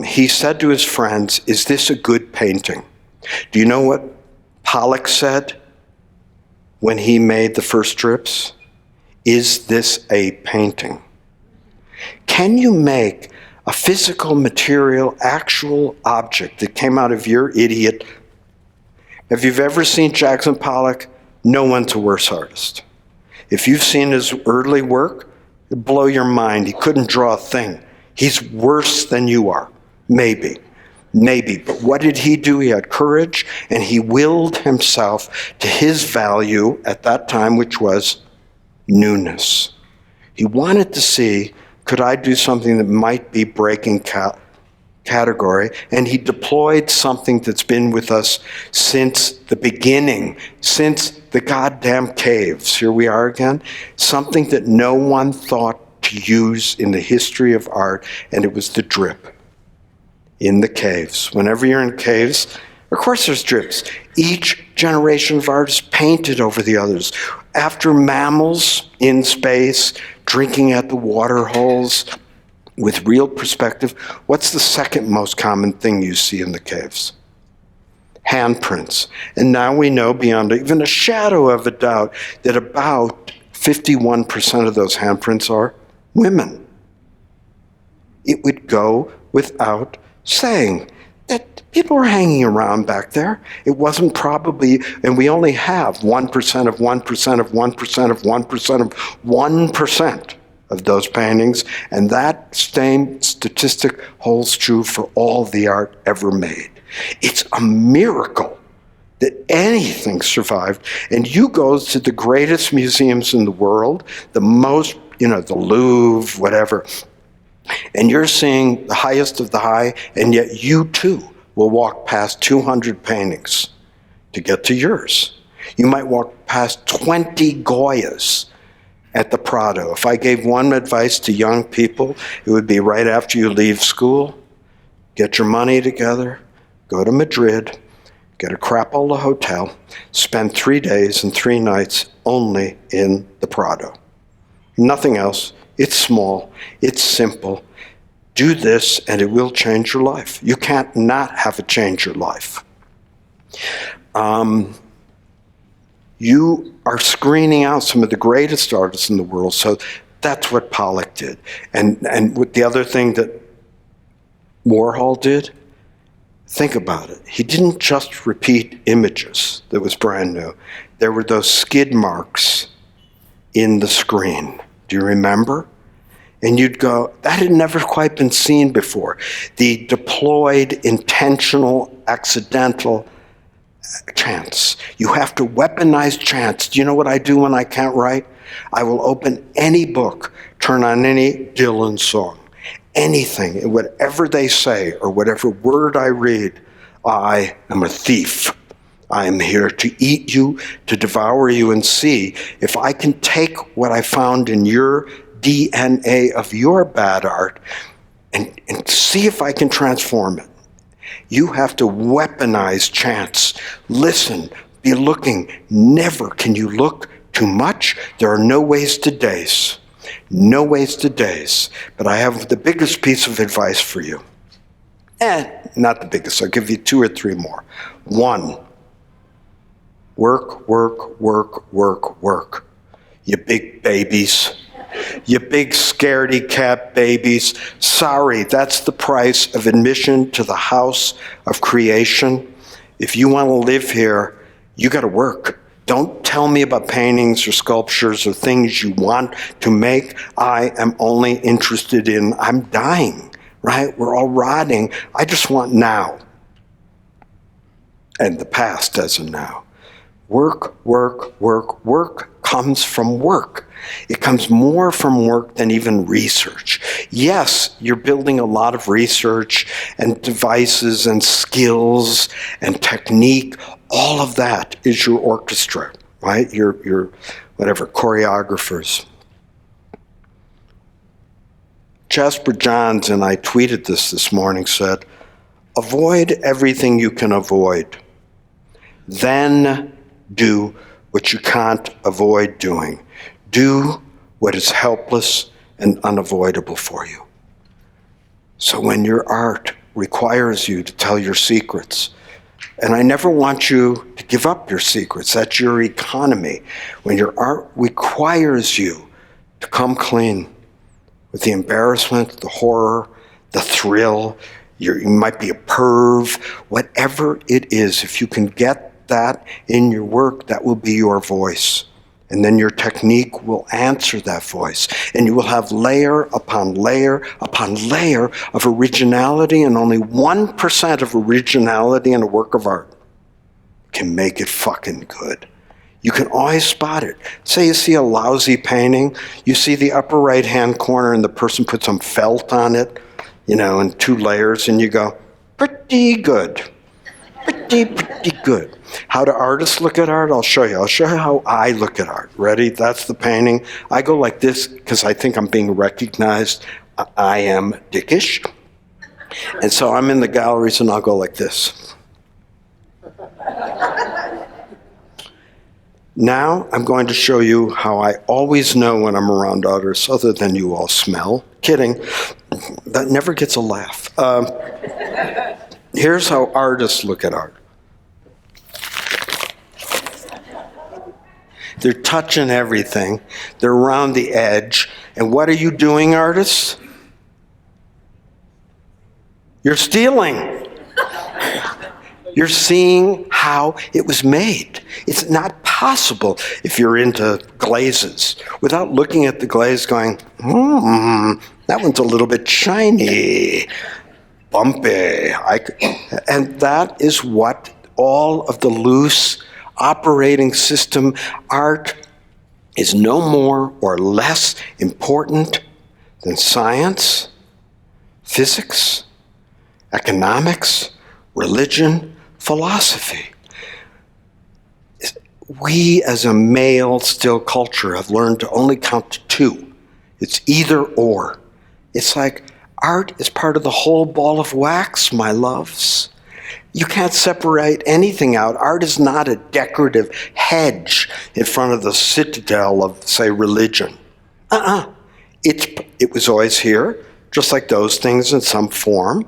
he said to his friends, is this a good painting? Do you know what Pollock said when he made the first strips? Is this a painting? Can you make a physical, material, actual object that came out of your idiot? If you've ever seen Jackson Pollock, no one's a worse artist. If you've seen his early work, it'll blow your mind. He couldn't draw a thing. He's worse than you are. Maybe. But what did he do? He had courage, and he willed himself to his value at that time, which was newness. He wanted to see, could I do something that might be breaking category? And he deployed something that's been with us since the beginning, since the goddamn caves. Here we are again. Something that no one thought to use in the history of art, and it was the drip in the caves. Whenever you're in caves, of course there's drips. Each generation of artists painted over the others. After mammals in space, drinking at the water holes with real perspective, what's the second most common thing you see in the caves? Handprints. And now we know beyond even a shadow of a doubt that about 51% of those handprints are women. It would go without saying that people were hanging around back there. It wasn't probably, and we only have 1% of 1% of 1% of 1% of 1% of those paintings, and that same statistic holds true for all the art ever made. It's a miracle that anything survived, and you go to the greatest museums in the world, the most, the Louvre, whatever, and you're seeing the highest of the high, and yet you too will walk past 200 paintings to get to yours. You might walk past 20 Goyas at the Prado. If I gave one advice to young people, it would be right after you leave school, get your money together, go to Madrid, get a crapola hotel, spend 3 days and 3 nights only in the Prado. Nothing else. It's small. It's simple. Do this and it will change your life. You can't not have it change your life. You are screening out some of the greatest artists in the world, so that's what Pollock did. And with the other thing that Warhol did? Think about it. He didn't just repeat images that was brand new. There were those skid marks in the screen. Do you remember? And you'd go, that had never quite been seen before. The deployed, intentional, accidental chance. You have to weaponize chance. Do you know what I do when I can't write? I will open any book, turn on any Dylan song, anything, and whatever they say or whatever word I read, I am a thief. I am here to eat you, to devour you, and see if I can take what I found in your DNA of your bad art and see if I can transform it. You have to weaponize chance. Listen, be looking. Never can you look too much. There are no wasted days. No wasted days. But I have the biggest piece of advice for you. Not the biggest. I'll give you 2 or 3 more. 1, work, work, work, work, work. You big babies. You big scaredy cat babies. Sorry, that's the price of admission to the house of creation. If you want to live here, you got to work. Don't tell me about paintings or sculptures or things you want to make. I am only interested in, I'm dying, right? We're all rotting. I just want now. And the past doesn't now. Work, work, work, work comes from work. It comes more from work than even research. Yes, you're building a lot of research and devices and skills and technique. All of that is your orchestra, right? Your whatever, choreographers. Jasper Johns, and I tweeted this morning, said, avoid everything you can avoid. Then do what you can't avoid doing. Do what is helpless and unavoidable for you. So when your art requires you to tell your secrets, and I never want you to give up your secrets, that's your economy. When your art requires you to come clean with the embarrassment, the horror, the thrill, you might be a perv, whatever it is, if you can get that in your work, that will be your voice. And then your technique will answer that voice. And you will have layer upon layer upon layer of originality, and only 1% of originality in a work of art can make it fucking good. You can always spot it. Say you see a lousy painting, you see the upper right-hand corner and the person put some felt on it, in 2 layers, and you go, pretty good. Pretty good. How do artists look at art? I'll show you. I'll show you how I look at art. Ready? That's the painting. I go like this because I think I'm being recognized. I am dickish. And so I'm in the galleries and I'll go like this. Now I'm going to show you how I always know when I'm around artists, other than you all smell. Kidding. That never gets a laugh. Here's how artists look at art. They're touching everything. They're around the edge. And what are you doing, artists? You're stealing. You're seeing how it was made. It's not possible, if you're into glazes, without looking at the glaze going, that one's a little bit shiny, bumpy. And that is what all of the loose operating system art is no more or less important than science, physics, economics, religion, philosophy. We as a male still culture have learned to only count to 2. It's either or. It's like art is part of the whole ball of wax, my loves. You can't separate anything out. Art is not a decorative hedge in front of the citadel of, say, religion. It was always here, just like those things in some form.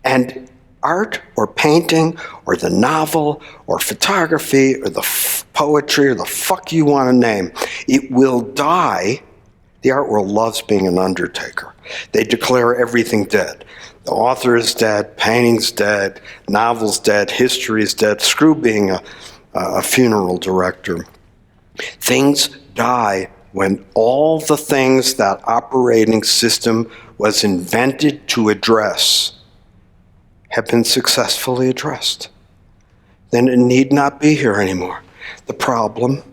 And art or painting or the novel or photography or the poetry or the fuck you want to name, it will die The art world loves being an undertaker. They declare everything dead. The author is dead, painting's dead, novel's dead, history is dead. Screw being a funeral director. Things die when all the things that operating system was invented to address have been successfully addressed. Then it need not be here anymore. The problem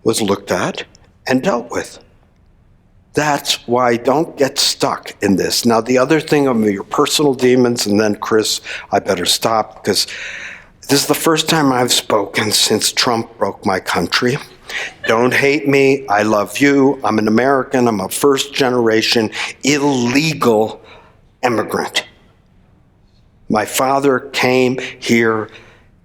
was looked at and dealt with. That's why don't get stuck in this. Now, the other thing of your personal demons, and then, Chris, I better stop, because this is the first time I've spoken since Trump broke my country. Don't hate me. I love you. I'm an American. I'm a first-generation illegal immigrant. My father came here,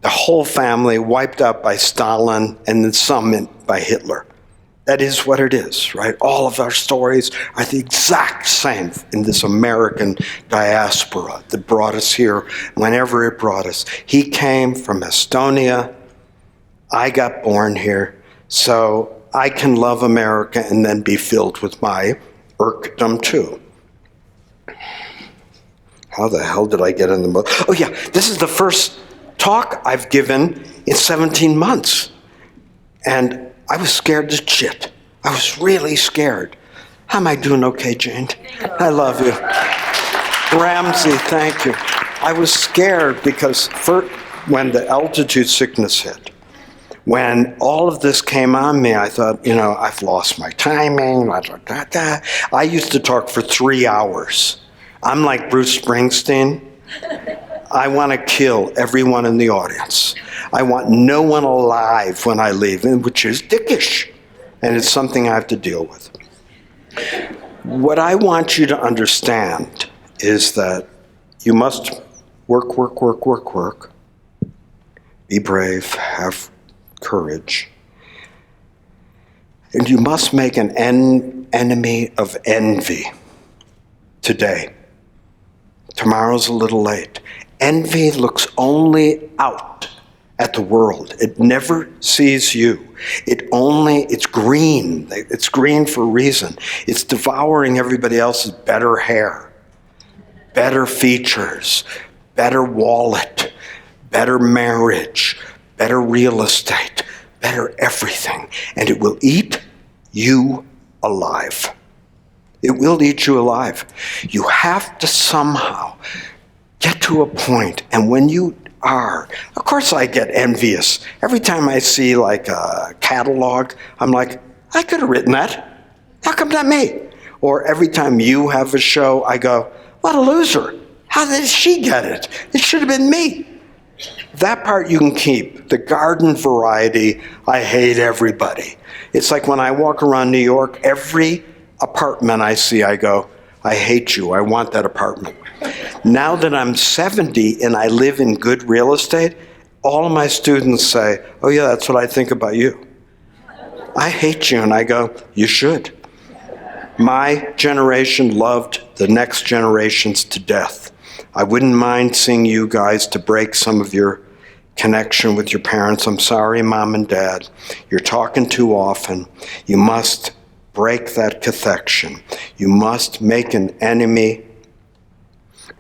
the whole family wiped out by Stalin, and then some by Hitler. That is what it is, right? All of our stories are the exact same in this American diaspora that brought us here whenever it brought us. He came from Estonia. I got born here, so I can love America and then be filled with my irkdom too. How the hell did I get in the mood? Oh yeah, this is the first talk I've given in 17 months. And I was scared to shit. I was really scared. How am I doing okay, Jane? I love you. Ramsey, thank you. I was scared because when the altitude sickness hit, when all of this came on me, I thought, I've lost my timing. I used to talk for 3 hours. I'm like Bruce Springsteen. I want to kill everyone in the audience. I want no one alive when I leave, which is dickish. And it's something I have to deal with. What I want you to understand is that you must work. Be brave, have courage. And you must make an enemy of envy today. Tomorrow's a little late. Envy looks only out at the world. It never sees you. It's green. It's green for a reason. It's devouring everybody else's better hair, better features, better wallet, better marriage, better real estate, better everything. And it will eat you alive. It will eat you alive. You have to somehow get to a point, and when you are, of course I get envious. Every time I see like a catalog, I'm like, I could have written that. How come not me? Or every time you have a show, I go, what a loser. How did she get it? It should have been me. That part you can keep. The garden variety, I hate everybody. It's like when I walk around New York, every apartment I see, I go, I hate you. I want that apartment. Now that I'm 70 and I live in good real estate, all of my students say, oh yeah, that's what I think about you. I hate you. And I go, you should. My generation loved the next generations to death. I wouldn't mind seeing you guys to break some of your connection with your parents. I'm sorry, Mom and Dad. You're talking too often. You must break that connection. You must make an enemy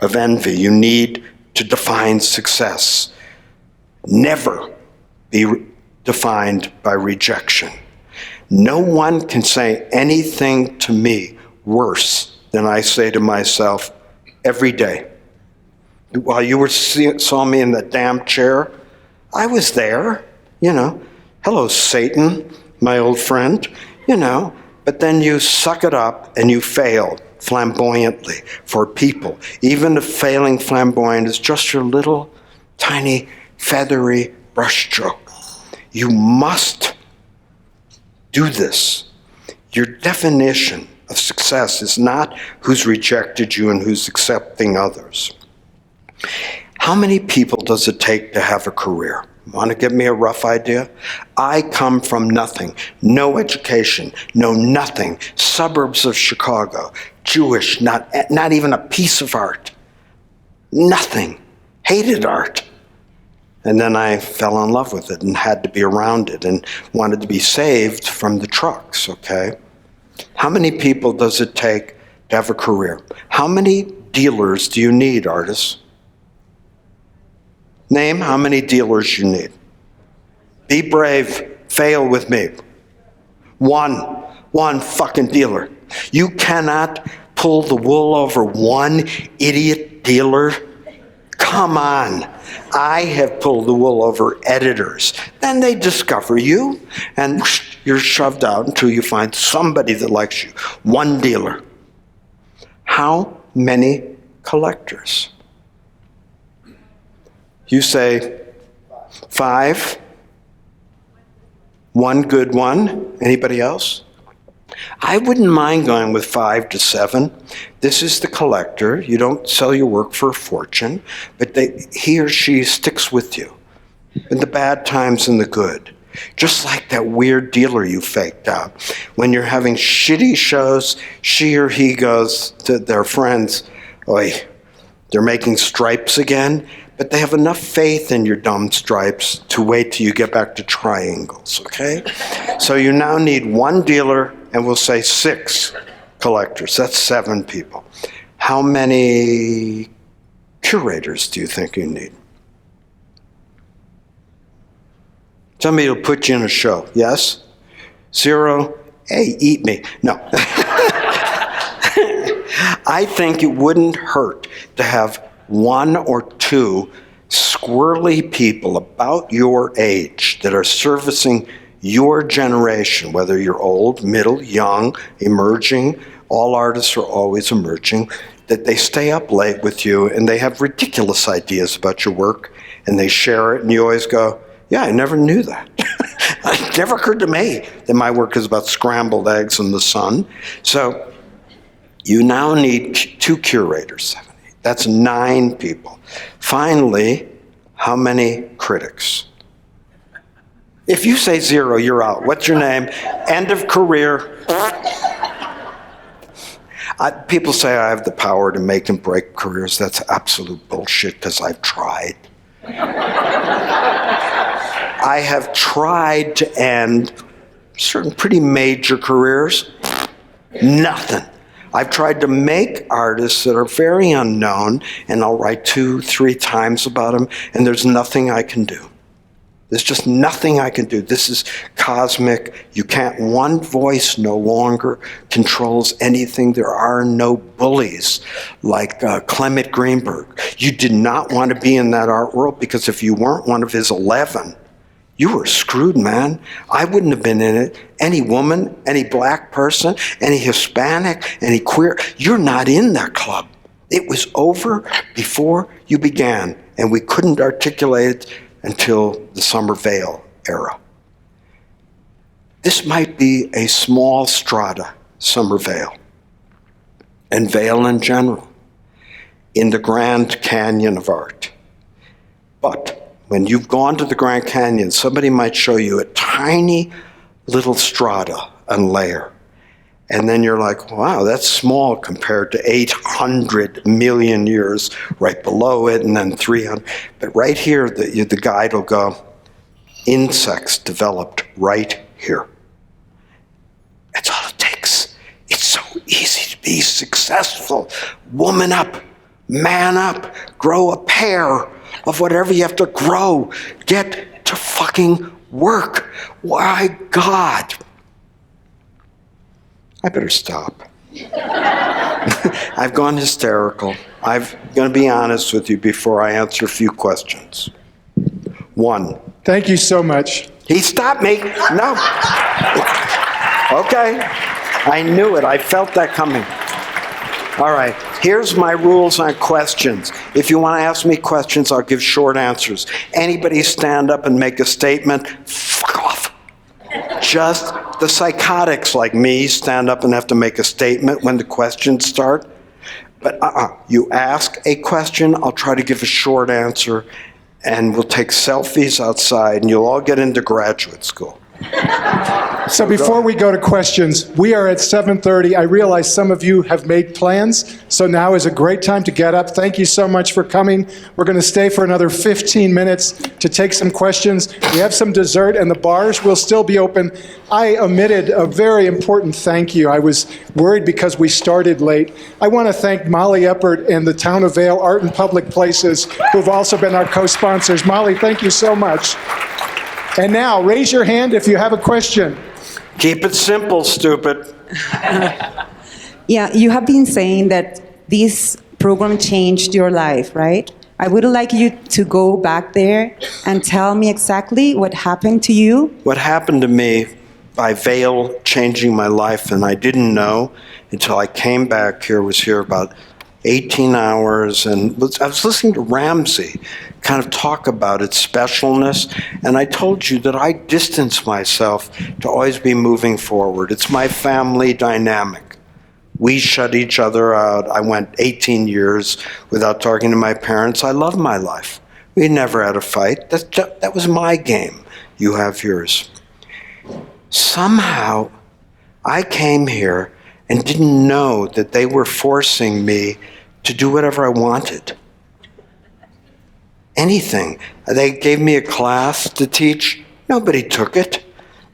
of envy. You need to define success. Never be defined by rejection. No one can say anything to me worse than I say to myself every day. While you saw me in the damn chair, I was there, Hello, Satan, my old friend, But then you suck it up and you fail flamboyantly for people. Even if failing flamboyant is just your little, tiny, feathery brushstroke. You must do this. Your definition of success is not who's rejected you and who's accepting others. How many people does it take to have a career? Want to give me a rough idea? I come from nothing, no education, no nothing, suburbs of Chicago, Jewish, not even a piece of art, nothing, hated art. And then I fell in love with it and had to be around it and wanted to be saved from the trucks, okay? How many people does it take to have a career? How many dealers do you need, artists? Name how many dealers you need. Be brave. Fail with me. One fucking dealer. You cannot pull the wool over one idiot dealer. Come on. I have pulled the wool over editors. Then they discover you, and you're shoved out until you find somebody that likes you. One dealer. How many collectors? You say 5. One good one. Anybody else? I wouldn't mind going with 5 to 7. This is the collector. You don't sell your work for a fortune, but he or she sticks with you in the bad times and the good. Just like that weird dealer you faked out. When you're having shitty shows, she or he goes to their friends, "Oi, they're making stripes again," but they have enough faith in your dumb stripes to wait till you get back to triangles, okay? So you now need one dealer, and we'll say 6 collectors. That's 7 people. How many curators do you think you need? Somebody will put you in a show, yes? 0, hey, eat me. No. I think it wouldn't hurt to have 1 or 2 squirrely people about your age that are servicing your generation, whether you're old, middle, young, emerging. All artists are always emerging, that they stay up late with you and they have ridiculous ideas about your work and they share it and you always go, yeah, I never knew that. It never occurred to me that my work is about scrambled eggs in the sun. So you now need 2 curators. That's 9 people. Finally, how many critics? If you say 0, you're out. What's your name? End of career. People say I have the power to make and break careers. That's absolute bullshit because I've tried. I have tried to end certain pretty major careers. Nothing. I've tried to make artists that are very unknown, and I'll write 2, 3 times about them, and there's nothing I can do. There's just nothing I can do. This is cosmic. You can't, one voice no longer controls anything. There are no bullies like Clement Greenberg. You did not want to be in that art world because if you weren't one of his 11, you were screwed, man. I wouldn't have been in it. Any woman, any black person, any Hispanic, any queer, you're not in that club. It was over before you began, and we couldn't articulate it until the summer Vail era. This might be a small strata, summer Vail, and Vail in general, in the Grand Canyon of art. But when you've gone to the Grand Canyon, somebody might show you a tiny little strata and layer. And then you're like, wow, that's small compared to 800 million years right below it, and then 300. But right here, the guide will go, insects developed right here. That's all it takes. It's so easy to be successful. Woman up, man up, grow a pair of whatever you have to grow. Get to fucking work. Why, God? I better stop. I've gone hysterical. I'm going to be honest with you before I answer a few questions. 1. Thank you so much. He stopped me. No. Okay. I knew it. I felt that coming. All right. Here's my rules on questions. If you want to ask me questions, I'll give short answers. Anybody stand up and make a statement, fuck off. Just the psychotics like me stand up and have to make a statement when the questions start. But you ask a question, I'll try to give a short answer, and we'll take selfies outside, and you'll all get into graduate school. So before we go to questions, we are at 7:30. I realize some of you have made plans, so now is a great time to get up. Thank you so much for coming. We're going to stay for another 15 minutes to take some questions. We have some dessert, and the bars will still be open. I omitted a very important thank you. I was worried because we started late. I want to thank Molly Eppert and the Town of Vail Art and Public Places, who've also been our co-sponsors. Molly, thank you so much. And now, raise your hand if you have a question. Keep it simple, stupid. Yeah, you have been saying that this program changed your life, right? I would like you to go back there and tell me exactly what happened to you. What happened to me by Vail changing my life, and I didn't know until I came back here, was here about 18 hours, and I was listening to Ramsey kind of talk about its specialness, and I told you that I distance myself to always be moving forward. It's my family dynamic. We shut each other out. I went 18 years without talking to my parents. I love my life. We never had a fight. That was my game. You have yours. Somehow, I came here and didn't know that they were forcing me to do whatever I wanted. Anything. They gave me a class to teach. Nobody took it.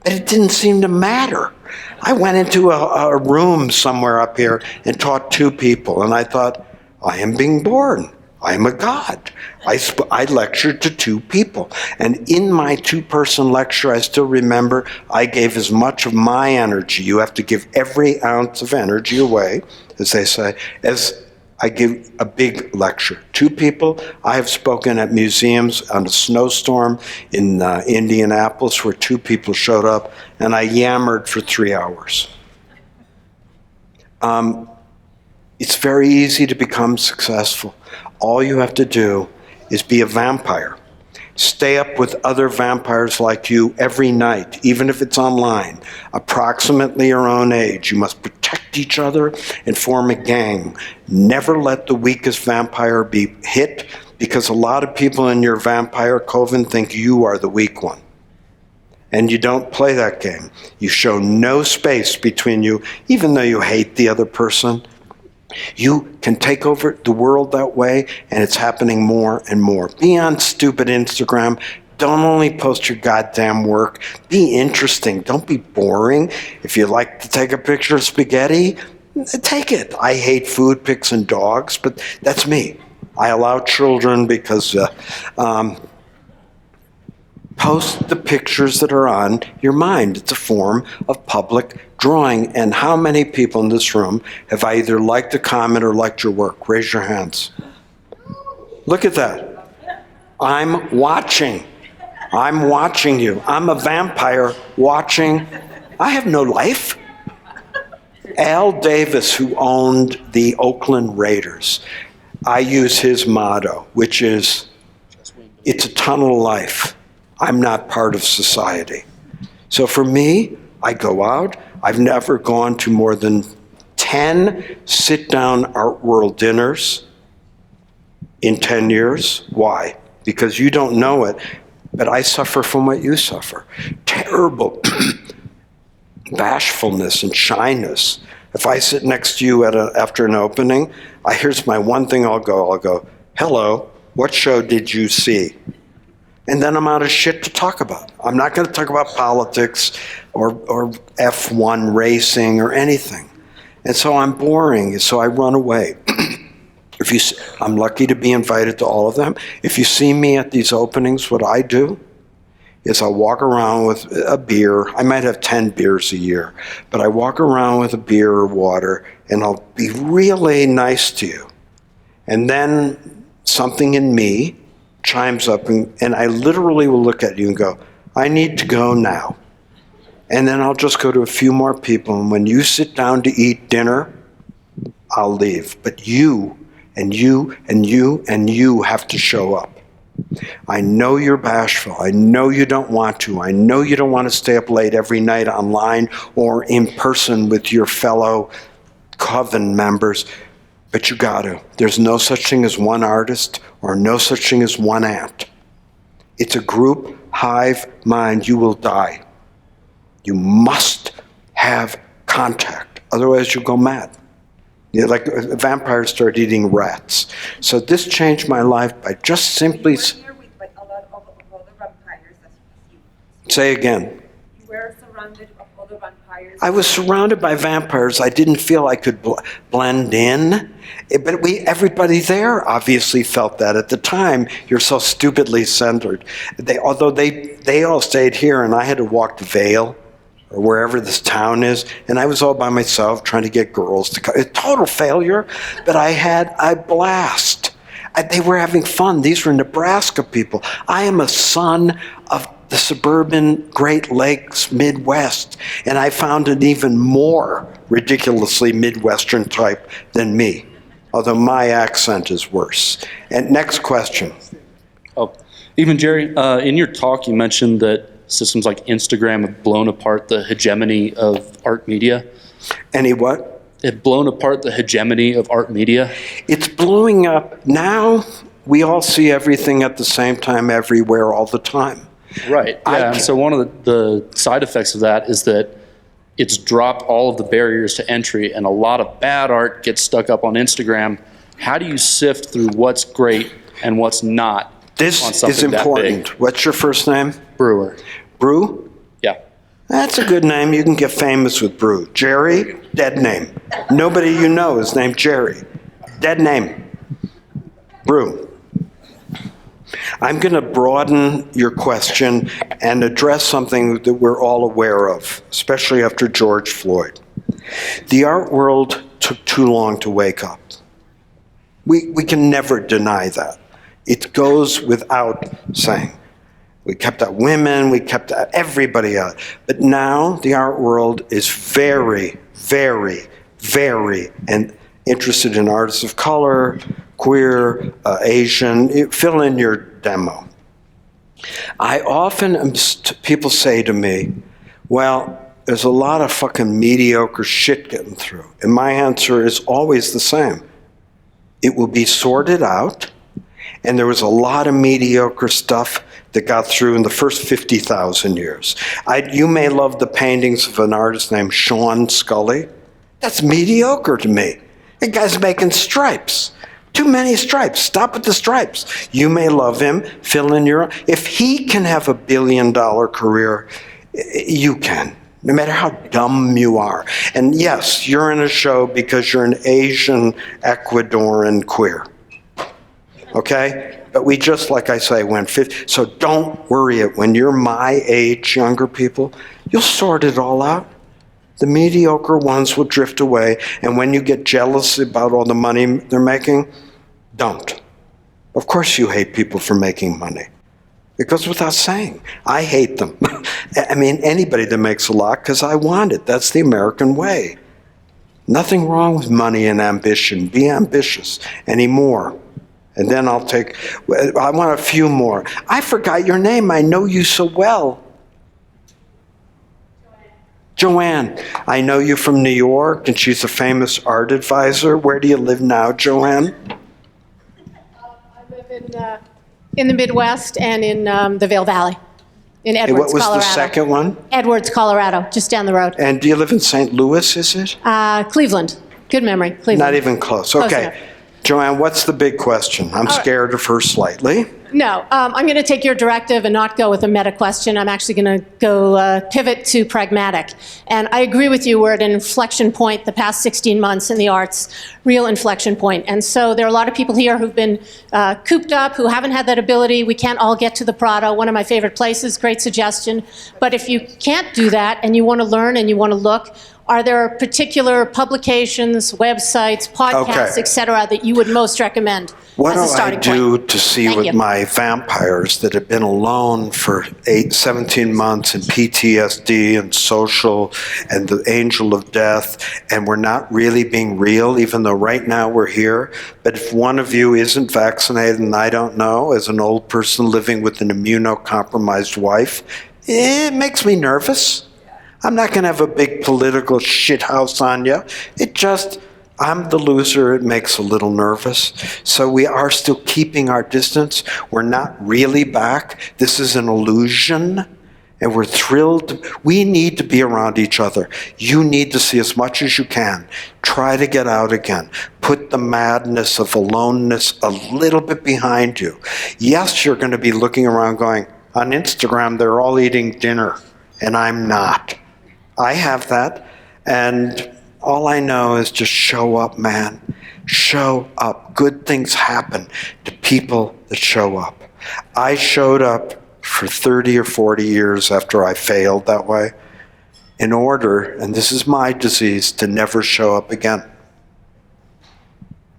And it didn't seem to matter. I went into a room somewhere up here and taught 2 people, and I thought, I am being born. I am a god. I lectured to 2 people. And in my 2-person lecture, I still remember I gave as much of my energy. You have to give every ounce of energy away, as they say, as I give a big lecture. 2 people. I have spoken at museums on a snowstorm in Indianapolis where 2 people showed up, and I yammered for 3 hours. It's very easy to become successful. All you have to do is be a vampire. Stay up with other vampires like you every night, even if it's online, approximately your own age. You must protect each other and form a gang. Never let the weakest vampire be hit, because a lot of people in your vampire coven think you are the weak one. And you don't play that game. You show no space between you, even though you hate the other person. You can take over the world that way, and it's happening more and more. Be on stupid Instagram. Don't only post your goddamn work. Be interesting. Don't be boring. If you like to take a picture of spaghetti, take it. I hate food pics and dogs, but that's me. I allow children because post the pictures that are on your mind. It's a form of public drawing. And how many people in this room have either liked a comment or liked your work? Raise your hands. Look at that. I'm watching. I'm watching you. I'm a vampire watching. I have no life. Al Davis, who owned the Oakland Raiders, I use his motto, which is, it's a tunnel of life. I'm not part of society. So for me, I go out. I've never gone to more than 10 sit-down art world dinners in 10 years. Why? Because you don't know it, but I suffer from what you suffer. Terrible bashfulness and shyness. If I sit next to you after an opening, here's my one thing I'll go, hello, what show did you see? And then I'm out of shit to talk about. I'm not going to talk about politics or F1 racing or anything. And so I'm boring, so I run away. I'm lucky to be invited to all of them. If you see me at these openings, what I do is I walk around with a beer. I might have 10 beers a year, but I walk around with a beer or water, and I'll be really nice to you. And then something in me chimes up, and I literally will look at you and go, I need to go now. And then I'll just go to a few more people, and when you sit down to eat dinner, I'll leave. But you and you and you and you have to show up. I know you're bashful. I know you don't want to. I know you don't want to stay up late every night online or in person with your fellow coven members, but you got to. There's no such thing as one artist or no such thing as one ant. It's a group hive mind. You will die. You must have contact, otherwise you go mad. Yeah, like vampires start eating rats. So this changed my life by just simply... Here with a lot of other vampires as you. Say again. You were surrounded of other vampires. I was surrounded by vampires. I didn't feel I could blend in. But everybody there obviously felt that at the time. You're so stupidly centered. Although they all stayed here, and I had to walk to Vail, or wherever this town is, and I was all by myself trying to get girls to come. A total failure, but I had a blast. They were having fun. These were Nebraska people. I am a son of the suburban Great Lakes Midwest, and I found an even more ridiculously Midwestern type than me, although my accent is worse. And next question. Oh, even Jerry, in your talk, you mentioned that systems like Instagram have blown apart the hegemony of art media. Any what? Have blown apart the hegemony of art media. It's blowing up. Now we all see everything at the same time, everywhere, all the time. Right. Yeah. And so one of the side effects of that is that it's dropped all of the barriers to entry, and a lot of bad art gets stuck up on Instagram. How do you sift through what's great and what's not? This is important. What's your first name? Brewer. Brew? Yeah. That's a good name. You can get famous with Brew. Jerry? Dead name. Nobody you know is named Jerry. Dead name. Brew. I'm going to broaden your question and address something that we're all aware of, especially after George Floyd. The art world took too long to wake up. We can never deny that. It goes without saying. We kept out women, we kept out everybody out. But now the art world is very, very, very interested in artists of color, queer, Asian. Fill in your demo. I often, people say to me, well, there's a lot of fucking mediocre shit getting through. And my answer is always the same. It will be sorted out. And there was a lot of mediocre stuff that got through in the first 50,000 years. You may love the paintings of an artist named Sean Scully. That's mediocre to me. The guy's making stripes. Too many stripes. Stop with the stripes. You may love him. Fill in your own. If he can have a $1 billion career, you can. No matter how dumb you are. And yes, you're in a show because you're an Asian Ecuadorian queer. Okay? But we just, like I say, went 50. So don't worry it. When you're my age, younger people, you'll sort it all out. The mediocre ones will drift away. And when you get jealous about all the money they're making, don't. Of course you hate people for making money. It goes without saying. I hate them. I mean, anybody that makes a lot, because I want it. That's the American way. Nothing wrong with money and ambition. Be ambitious. Any more? And then I want a few more. I forgot your name. I know you so well. Joanne. I know you from New York, and she's a famous art advisor. Where do you live now, Joanne? I live in the Midwest and in the Vail Valley, in Edwards, What was Colorado. the second one? Edwards, Colorado, just down the road. And do you live in St. Louis, is it? Cleveland. Good memory, Cleveland. Not even close. Close Okay. enough. Joanne, what's the big question? I'm scared of her slightly. No, I'm going to take your directive and not go with a meta question. I'm actually going to go pivot to pragmatic. And I agree with you, we're at an inflection point the past 16 months in the arts, real inflection point. And so there are a lot of people here who've been cooped up, who haven't had that ability. We can't all get to the Prado, one of my favorite places, great suggestion. But if you can't do that and you want to learn and you want to look, are there particular publications, websites, podcasts, et cetera, that you would most recommend What as a do I starting do point? to see Thank with you. my vampires that have been alone for 17 months and PTSD and social and the angel of death, and we're not really being real, even though right now we're here? But if one of you isn't vaccinated, and I don't know, as an old person living with an immunocompromised wife, it makes me nervous. I'm not going to have a big political shithouse on you. I'm the loser. It makes a little nervous. So we are still keeping our distance. We're not really back. This is an illusion. And we're thrilled. We need to be around each other. You need to see as much as you can. Try to get out again. Put the madness of aloneness a little bit behind you. Yes, you're going to be looking around going, on Instagram, they're all eating dinner, and I'm not. I have that, and all I know is just show up, man. Show up. Good things happen to people that show up. I showed up for 30 or 40 years after I failed that way in order, and this is my disease, to never show up again.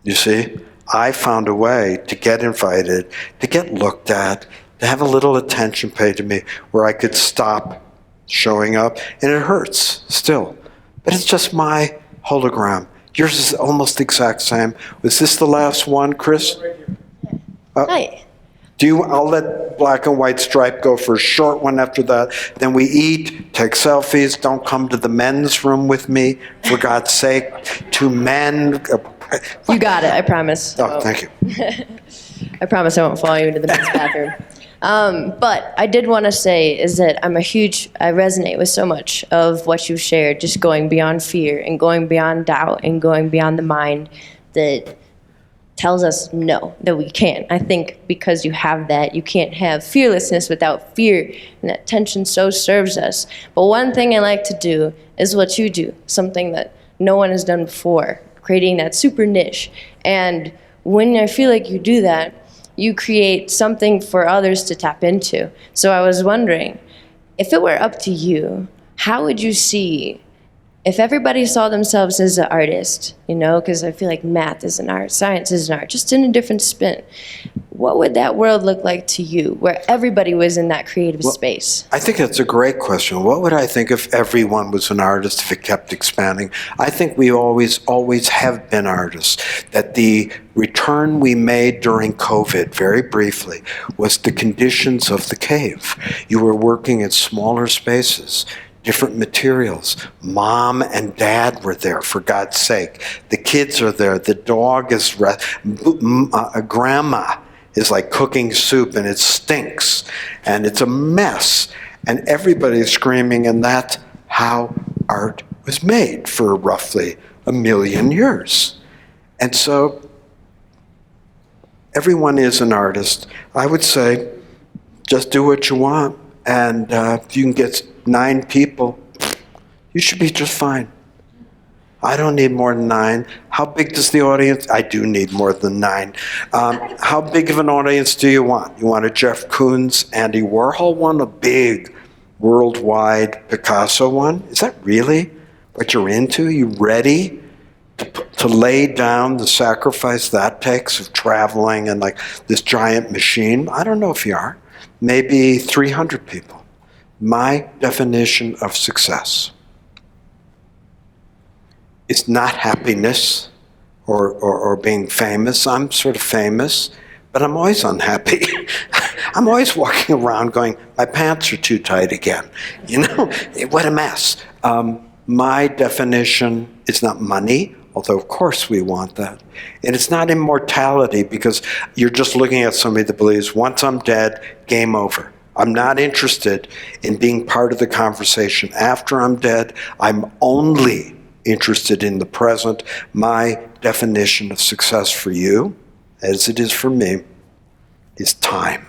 You see? I found a way to get invited, to get looked at, to have a little attention paid to me where I could stop showing up, and it hurts still. But it's just my hologram. Yours is almost the exact same. Was this the last one, Chris? Hi. I'll let black and white stripe go for a short one after that. Then we eat, take selfies. Don't come to the men's room with me, for God's sake. Two men. You got it, I promise. Oh, thank you. I promise I won't follow you into the men's bathroom. But I did want to say is that I resonate with so much of what you've shared, just going beyond fear and going beyond doubt and going beyond the mind that tells us no, that we can't. I think because you have that, you can't have fearlessness without fear, and that tension so serves us. But one thing I like to do is what you do, something that no one has done before, creating that super niche. And when I feel like you do that, you create something for others to tap into. So I was wondering, if it were up to you, how would you see, if everybody saw themselves as an artist, because I feel like math is an art, science is an art, just in a different spin, what would that world look like to you, where everybody was in that creative space? I think that's a great question. What would I think if everyone was an artist, if it kept expanding? I think we always have been artists. That the return we made during COVID, very briefly, was the conditions of the cave. You were working in smaller spaces, different materials. Mom and dad were there, for God's sake. The kids are there. The dog is grandma is like cooking soup, and it stinks, and it's a mess, and everybody's screaming, and that's how art was made for roughly 1 million years. And so everyone is an artist. I would say just do what you want, and if you can get 9 people, you should be just fine. I don't need more than 9. How big does the audience? I do need more than 9. How big of an audience do you want? You want a Jeff Koons, Andy Warhol one, a big worldwide Picasso one? Is that really what you're into? You ready to lay down the sacrifice that takes of traveling and like this giant machine? I don't know if you are. Maybe 300 people. My definition of success is not happiness or being famous. I'm sort of famous, but I'm always unhappy. I'm always walking around going, my pants are too tight again. What a mess. My definition is not money, although of course we want that. And it's not immortality, because you're just looking at somebody that believes once I'm dead, game over. I'm not interested in being part of the conversation after I'm dead. I'm only interested in the present. My definition of success for you, as it is for me, is time.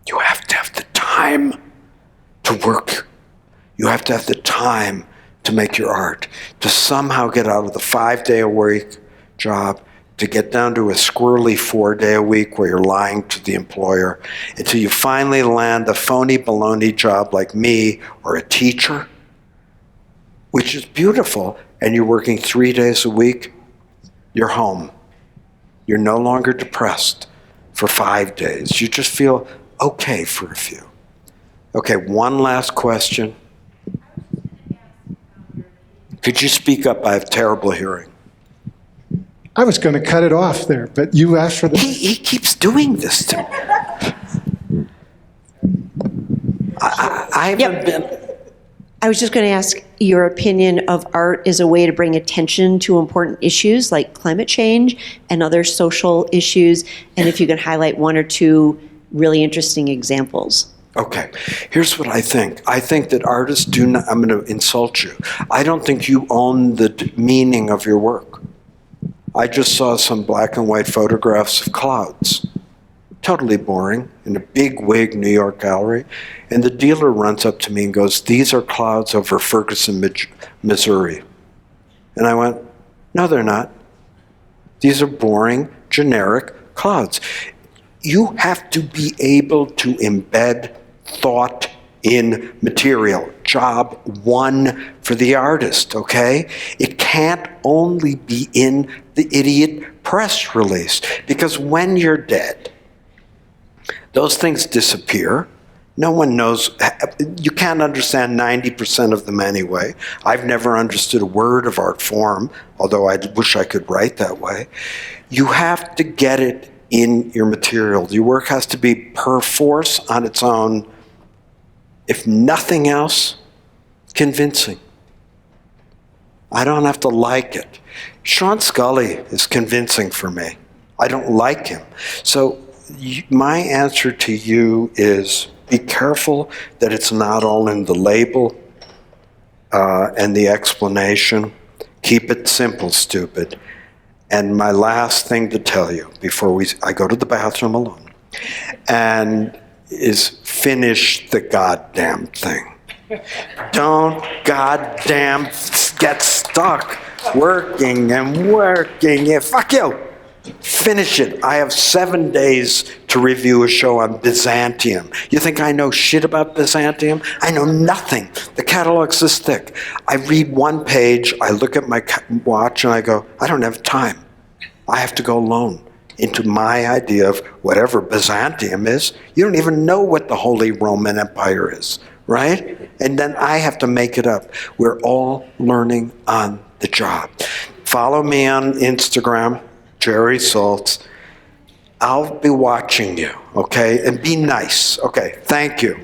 You have to have the time to work. You have to have the time to make your art, to somehow get out of the 5-day-a-week job, to get down to a squirrely 4-day-a-week where you're lying to the employer, until you finally land a phony baloney job like me or a teacher, which is beautiful, and you're working 3 days a week, you're home. You're no longer depressed for 5 days. You just feel okay for a few. Okay, one last question. Could you speak up? I have terrible hearing. I was going to cut it off there, but you asked for the... He keeps doing this to me. I haven't been... I was just going to ask your opinion of art as a way to bring attention to important issues like climate change and other social issues, and if you could highlight 1 or 2 really interesting examples. Okay, here's what I think. I think that artists do not, I'm going to insult you. I don't think you own the meaning of your work. I just saw some black and white photographs of clouds. Totally boring, in a big wig New York gallery. And the dealer runs up to me and goes, "These are clouds over Ferguson, Missouri." And I went, "No, they're not. These are boring, generic clouds." You have to be able to embed thought in material. Job one for the artist, okay? It can't only be in the idiot press release, because when you're dead, those things disappear. No one knows. You can't understand 90% of them anyway. I've never understood a word of art form, although I wish I could write that way. You have to get it in your material. Your work has to be perforce on its own, if nothing else, convincing. I don't have to like it. Sean Scully is convincing for me. I don't like him. So my answer to you is be careful that it's not all in the label and the explanation. Keep it simple, stupid. And my last thing to tell you before I go to the bathroom alone, and is finish the goddamn thing. Don't goddamn get stuck working and working. Yeah, fuck you. Finish it. I have 7 days to review a show on Byzantium. You think I know shit about Byzantium? I know nothing. The catalog's this thick. I read one page, I look at my watch, and I go, I don't have time. I have to go alone into my idea of whatever Byzantium is. You don't even know what the Holy Roman Empire is, right? And then I have to make it up. We're all learning on the job. Follow me on Instagram, Jerry Saltz. I'll be watching you, okay? And be nice. Okay, thank you.